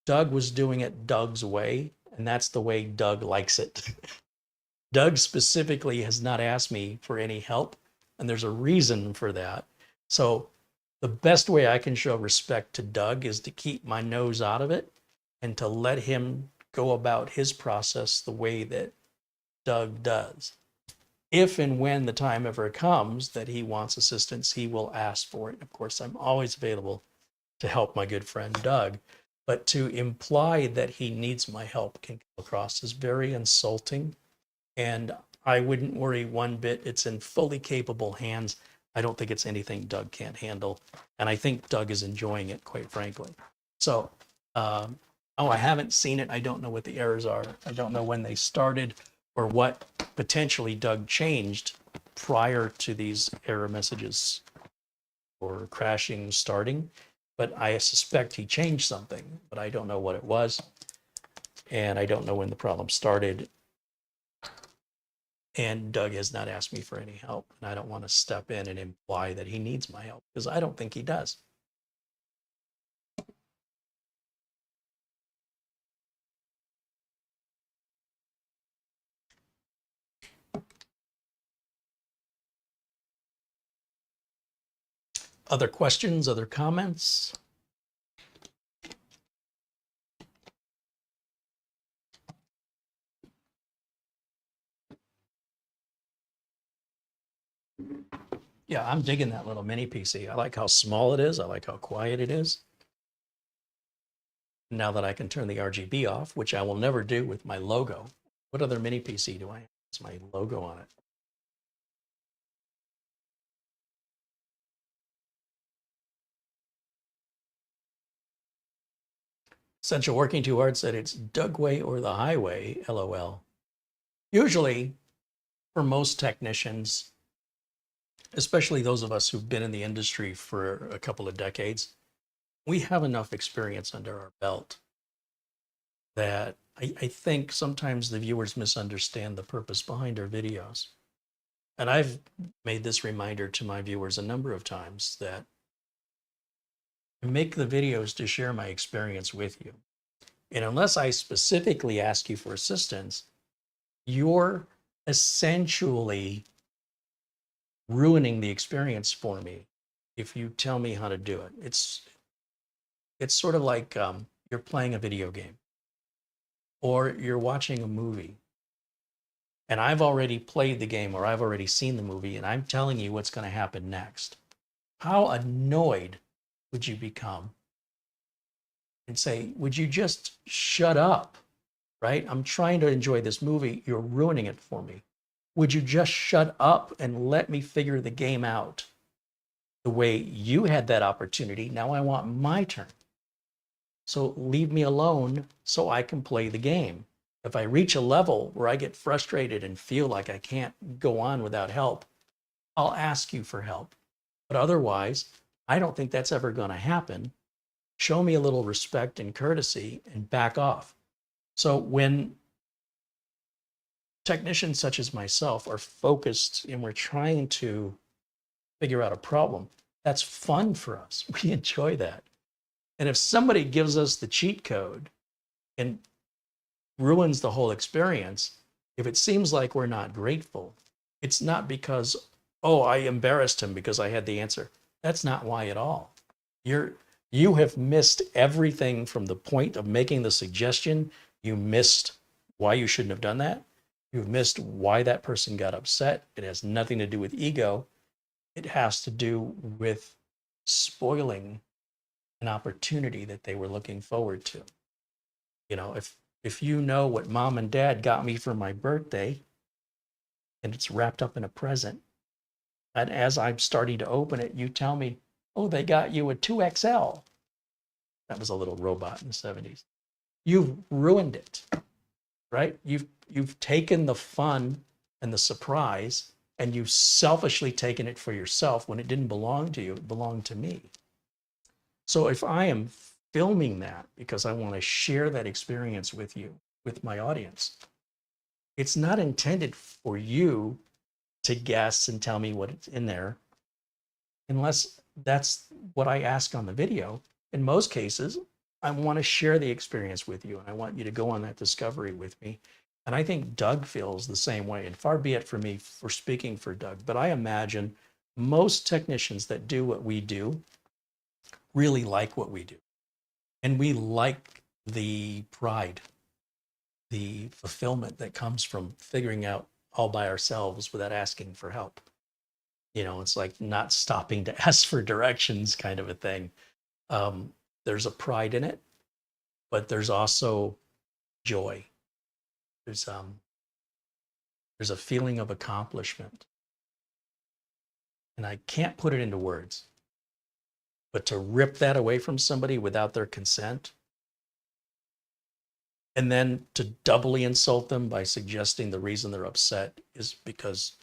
Doug was doing it Doug's way, and that's the way Doug likes it. Doug specifically has not asked me for any help, and there's a reason for that. So the best way I can show respect to Doug is to keep my nose out of it and to let him go about his process the way that Doug does. If and when the time ever comes that he wants assistance, he will ask for it. Of course, I'm always available to help my good friend Doug, but to imply that he needs my help can come across as very insulting, and I wouldn't worry one bit. It's in fully capable hands. I don't think it's anything Doug can't handle, and I think Doug is enjoying it, quite frankly. So, I haven't seen it. I don't know what the errors are. I don't know when they started or what potentially Doug changed prior to these error messages or crashing starting, but I suspect he changed something, but I don't know what it was, and I don't know when the problem started. And Doug has not asked me for any help, and I don't want to step in and imply that he needs my help, because I don't think he does. Other questions, other comments? Yeah, I'm digging that little mini PC. I like how small it is. I like how quiet it is. Now that I can turn the RGB off, which I will never do with my logo. What other mini PC do I have? It's my logo on it. Essential Working Too Hard said it's Doug way or the highway, LOL. Usually, for most technicians, especially those of us who've been in the industry for a couple of decades, we have enough experience under our belt that I think sometimes the viewers misunderstand the purpose behind our videos. And I've made this reminder to my viewers a number of times that I make the videos to share my experience with you. And unless I specifically ask you for assistance, you're essentially ruining the experience for me if you tell me how to do it. It's sort of like you're playing a video game or you're watching a movie, and I've already played the game or I've already seen the movie, and I'm telling you what's going to happen next. How annoyed would you become and say, would you just shut up, right? I'm trying to enjoy this movie. You're ruining it for me. Would you just shut up and let me figure the game out the way you had that opportunity? Now I want my turn. So leave me alone so I can play the game. If I reach a level where I get frustrated and feel like I can't go on without help, I'll ask you for help. But otherwise, I don't think that's ever going to happen. Show me a little respect and courtesy and back off. So when technicians such as myself are focused and we're trying to figure out a problem, that's fun for us. We enjoy that. And if somebody gives us the cheat code and ruins the whole experience, if it seems like we're not grateful, it's not because, oh, I embarrassed him because I had the answer. That's not why at all. You have missed everything from the point of making the suggestion. You missed why you shouldn't have done that. You've missed why that person got upset. It has nothing to do with ego. It has to do with spoiling an opportunity that they were looking forward to. You know, if you know what mom and dad got me for my birthday and it's wrapped up in a present, and as I'm starting to open it, you tell me, oh, they got you a 2XL. That was a little robot in the 70s. You've ruined it, right? You've taken the fun and the surprise and you've selfishly taken it for yourself when it didn't belong to you, it belonged to me. So if I am filming that because I want to share that experience with you, with my audience, it's not intended for you to guess and tell me what's in there, unless that's what I ask on the video. In most cases, I want to share the experience with you and I want you to go on that discovery with me. And I think Doug feels the same way, and far be it for me for speaking for Doug, but I imagine most technicians that do what we do really like what we do. And we like the pride, the fulfillment that comes from figuring out all by ourselves without asking for help. You know, it's like not stopping to ask for directions kind of a thing. There's a pride in it, but there's also joy. There's a feeling of accomplishment. And I can't put it into words, but to rip that away from somebody without their consent, and then to doubly insult them by suggesting the reason they're upset is because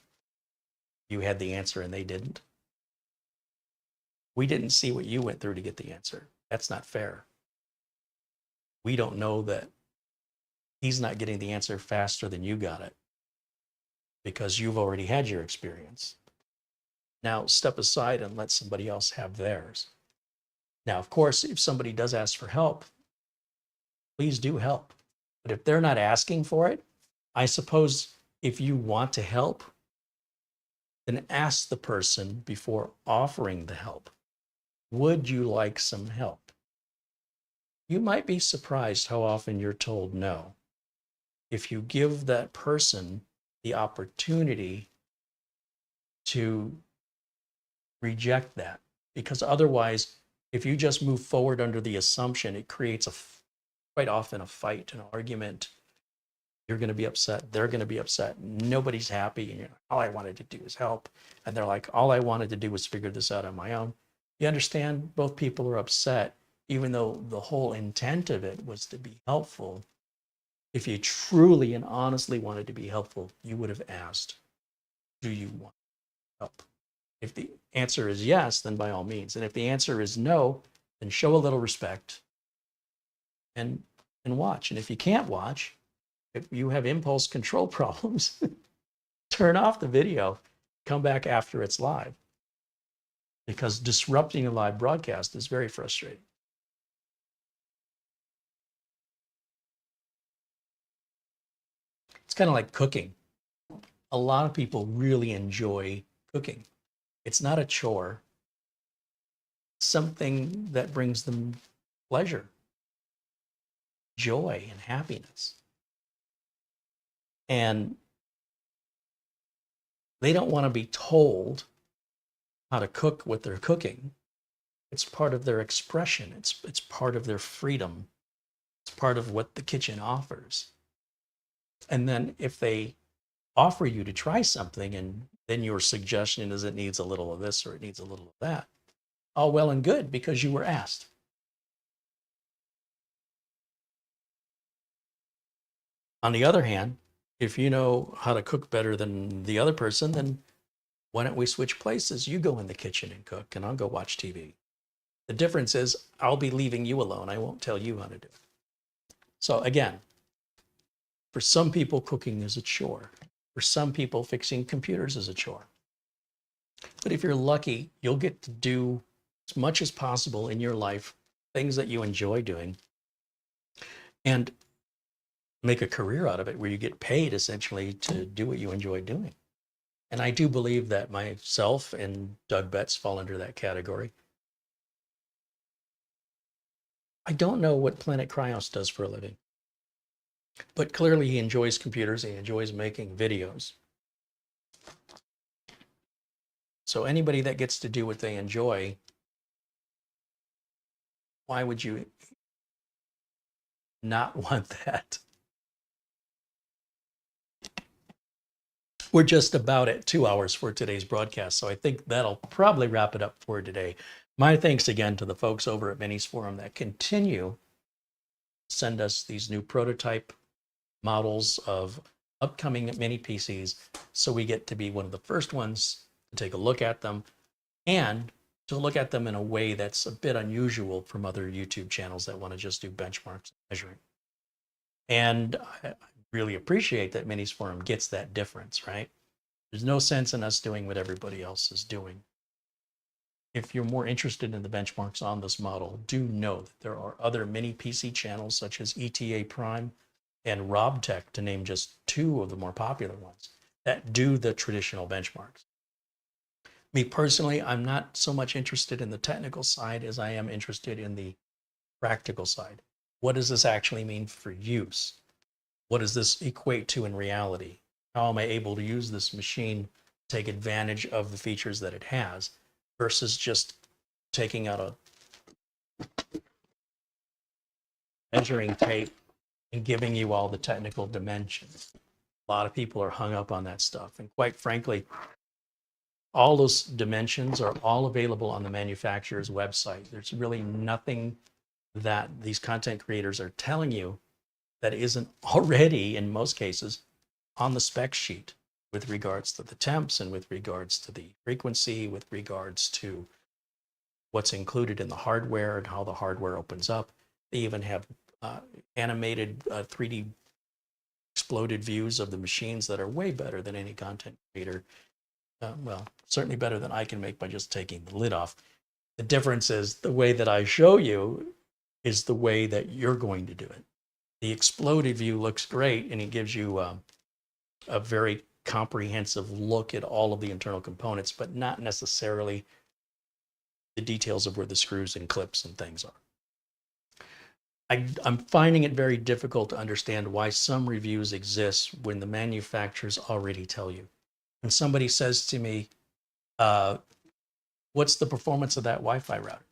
you had the answer and they didn't. We didn't see what you went through to get the answer. That's not fair. We don't know that he's not getting the answer faster than you got it because you've already had your experience. Now step aside and let somebody else have theirs. Now, of course, if somebody does ask for help, please do help. But if they're not asking for it, I suppose if you want to help, then ask the person before offering the help. Would you like some help? You might be surprised how often you're told no. If you give that person the opportunity to reject that, because otherwise, if you just move forward under the assumption, it creates quite often a fight, an argument. You're going to be upset. They're going to be upset. Nobody's happy. And you're like, all I wanted to do is help. And they're like, all I wanted to do was figure this out on my own. You understand? Both people are upset, even though the whole intent of it was to be helpful. If you truly and honestly wanted to be helpful, you would have asked, do you want help? If the answer is yes, then by all means. And if the answer is no, then show a little respect and watch. And if you can't watch, if you have impulse control problems, turn off the video, come back after it's live. Because disrupting a live broadcast is very frustrating. It's kind of like cooking. A lot of people really enjoy cooking. It's not a chore. It's something that brings them pleasure, joy, and happiness. And they don't want to be told how to cook what they're cooking. It's part of their expression. It's part of their freedom. It's part of what the kitchen offers. And then if they offer you to try something and then your suggestion is it needs a little of this or it needs a little of that, all well and good because you were asked. On the other hand, if you know how to cook better than the other person, then Why don't we switch places? You go in the kitchen and cook, and I'll go watch TV. The difference is I'll be leaving you alone. I won't tell you how to do it. So again, for some people, cooking is a chore. For some people, fixing computers is a chore. But if you're lucky, you'll get to do as much as possible in your life, things that you enjoy doing, and make a career out of it where you get paid essentially to do what you enjoy doing. And I do believe that myself and Doug Betts fall under that category. I don't know what Planet Cryos does for a living, but clearly he enjoys computers. He enjoys making videos. So anybody that gets to do what they enjoy, why would you not want that? We're just about at 2 hours for today's broadcast, so I think that'll probably wrap it up for today. My thanks again to the folks over at Minisforum that continue to send us these new prototype models of upcoming mini PCs, so we get to be one of the first ones to take a look at them, and to look at them in a way that's a bit unusual from other YouTube channels that want to just do benchmarks and measuring. And I really appreciate that Minisforum gets that difference, right? There's no sense in us doing what everybody else is doing. If you're more interested in the benchmarks on this model, do know that there are other mini PC channels such as ETA Prime and RobTech, to name just two of the more popular ones, that do the traditional benchmarks. Me personally, I'm not so much interested in the technical side as I am interested in the practical side. What does this actually mean for use? What does this equate to in reality? How am I able to use this machine to take advantage of the features that it has, versus just taking out a measuring tape and giving you all the technical dimensions? A lot of people are hung up on that stuff. And quite frankly, all those dimensions are all available on the manufacturer's website. There's really nothing that these content creators are telling you that isn't already, in most cases, on the spec sheet, with regards to the temps and with regards to the frequency, with regards to what's included in the hardware and how the hardware opens up. They even have animated 3D exploded views of the machines that are way better than any content creator. Well, certainly better than I can make by just taking the lid off. The difference is the way that I show you is the way that you're going to do it. The exploded view looks great, and it gives you a very comprehensive look at all of the internal components, but not necessarily the details of where the screws and clips and things are. I'm finding it very difficult to understand why some reviews exist when the manufacturers already tell you. When somebody says to me, what's the performance of that Wi-Fi router?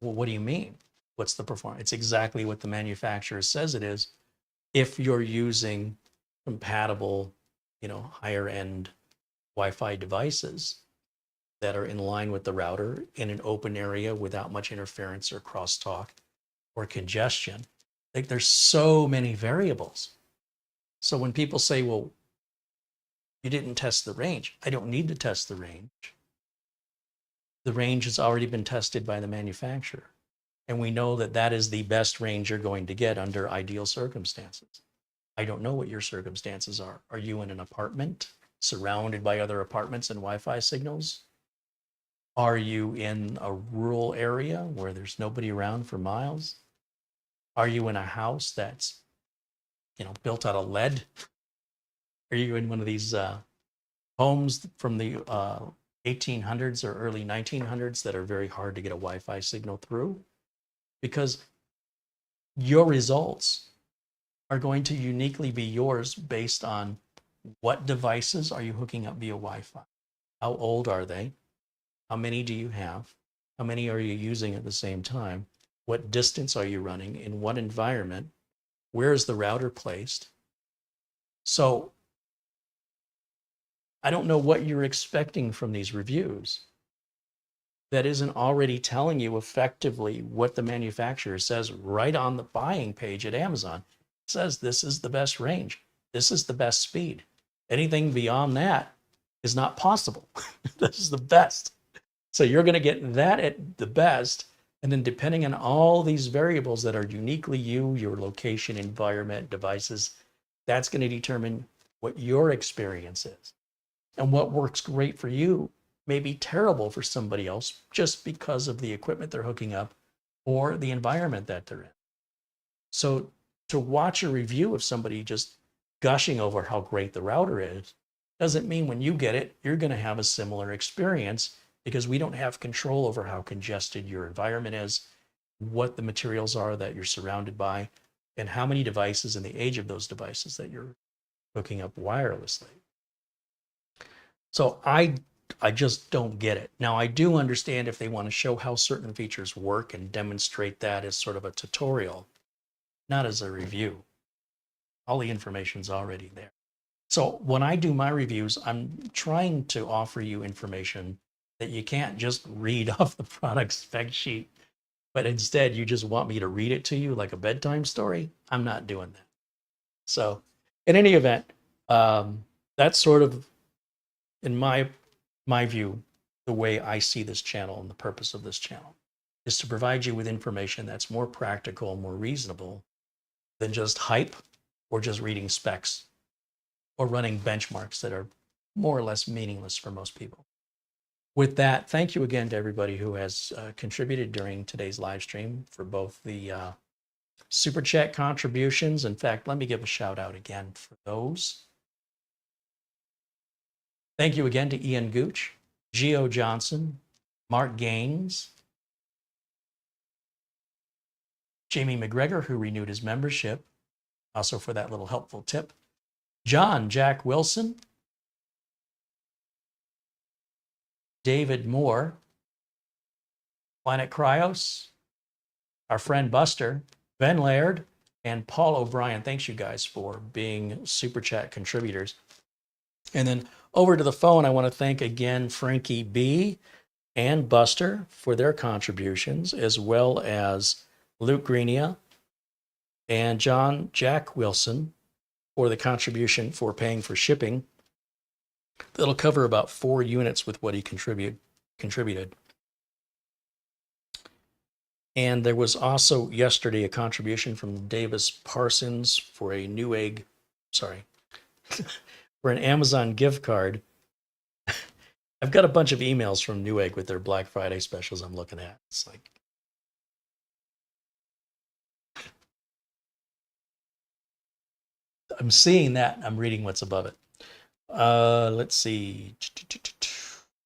Well, what do you mean? What's the performance? It's exactly what the manufacturer says it is. If you're using compatible, higher end Wi-Fi devices that are in line with the router in an open area without much interference or crosstalk or congestion. Like, there's so many variables. So when people say, well, you didn't test the range, I don't need to test the range. The range has already been tested by the manufacturer. And we know that that is the best range you're going to get under ideal circumstances. I don't know what your circumstances are. Are you in an apartment surrounded by other apartments and Wi-Fi signals? Are you in a rural area where there's nobody around for miles? Are you in a house that's, built out of lead? Are you in one of these homes from the 1800s or early 1900s that are very hard to get a Wi-Fi signal through? Because your results are going to uniquely be yours based on what devices are you hooking up via Wi-Fi? How old are they? How many do you have? How many are you using at the same time? What distance are you running? In what environment? Where is the router placed? So I don't know what you're expecting from these reviews that isn't already telling you effectively what the manufacturer says right on the buying page at Amazon. Says this is the best range. This is the best speed. Anything beyond that is not possible. This is the best. So you're going to get that at the best. And then depending on all these variables that are uniquely you, your location, environment, devices, that's going to determine what your experience is. And what works great for you may be terrible for somebody else just because of the equipment they're hooking up or the environment that they're in. So to watch a review of somebody just gushing over how great the router is doesn't mean when you get it, you're going to have a similar experience, because we don't have control over how congested your environment is, what the materials are that you're surrounded by, and how many devices and the age of those devices that you're hooking up wirelessly. So I just don't get it. Now, I do understand if they want to show how certain features work and demonstrate that as sort of a tutorial, not as a review. All the information's already there. So when I do my reviews, I'm trying to offer you information that you can't just read off the product spec sheet, but instead you just want me to read it to you like a bedtime story. I'm not doing that. So in any event, that's sort of, in my view, the way I see this channel and the purpose of this channel is to provide you with information that's more practical, more reasonable than just hype or just reading specs or running benchmarks that are more or less meaningless for most people. With that, thank you again to everybody who has contributed during today's live stream for both the Super Chat contributions. In fact, let me give a shout out again for those. Thank you again to Ian Gooch, Gio Johnson, Mark Gaines, Jamie McGregor, who renewed his membership, also for that little helpful tip, John Jack Wilson, David Moore, Planet Cryos, our friend Buster, Ben Laird, and Paul O'Brien. Thanks, you guys, for being Super Chat contributors. And then over to the phone, I want to thank again Frankie B and Buster for their contributions, as well as Luke Greenia and John Jack Wilson for the contribution for paying for shipping. That'll cover about 4 units with what he contributed. And there was also yesterday a contribution from Davis Parsons for a Newegg, for an Amazon gift card. I've got a bunch of emails from Newegg with their Black Friday specials I'm looking at. It's like, I'm seeing that. I'm reading what's above it. Let's see.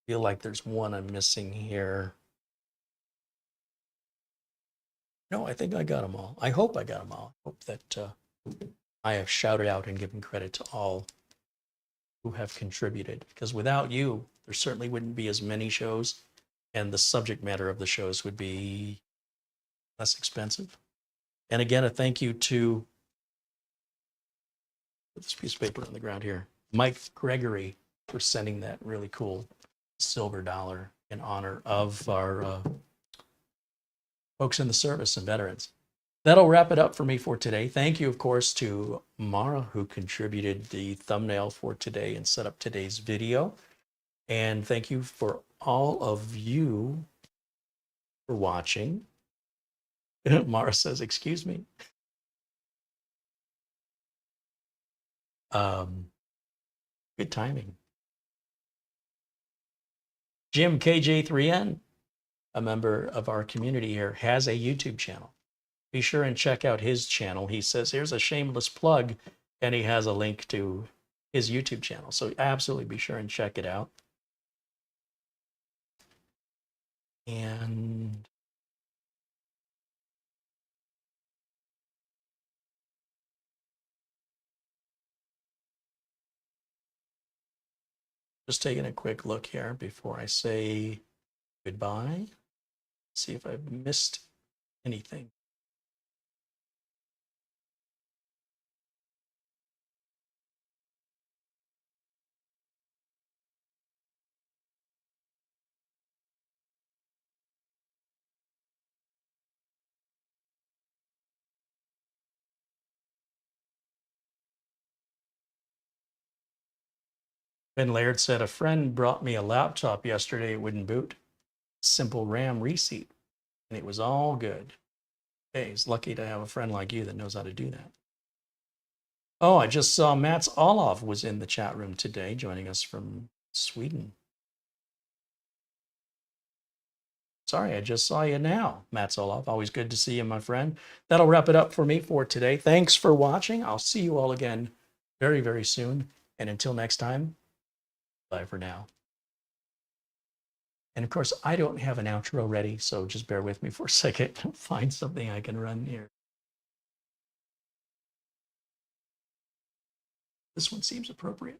Feel like there's one I'm missing here. No, I think I got them all. I hope I got them all. I hope that I have shouted out and given credit to all who have contributed, because without you, there certainly wouldn't be as many shows, and the subject matter of the shows would be less expensive. And again, a thank you to, put this piece of paper on the ground here, Mike Gregory, for sending that really cool silver dollar in honor of our folks in the service and veterans. That'll wrap it up for me for today. Thank you, of course, to Mara, who contributed the thumbnail for today and set up today's video. And thank you for all of you for watching. Mara says, excuse me. Good timing. Jim KJ3N, a member of our community here, has a YouTube channel. Be sure and check out his channel. He says, here's a shameless plug, and he has a link to his YouTube channel. So absolutely be sure and check it out. And just taking a quick look here before I say goodbye. See if I've missed anything. Ben Laird said, a friend brought me a laptop yesterday. It wouldn't boot. Simple RAM reseat. And it was all good. Hey, he's lucky to have a friend like you that knows how to do that. Oh, I just saw Mats Olof was in the chat room today, joining us from Sweden. Sorry, I just saw you now, Mats Olof. Always good to see you, my friend. That'll wrap it up for me for today. Thanks for watching. I'll see you all again very, very soon. And until next time, bye for now. And of course, I don't have an outro ready, so just bear with me for a second. Find something I can run here. This one seems appropriate.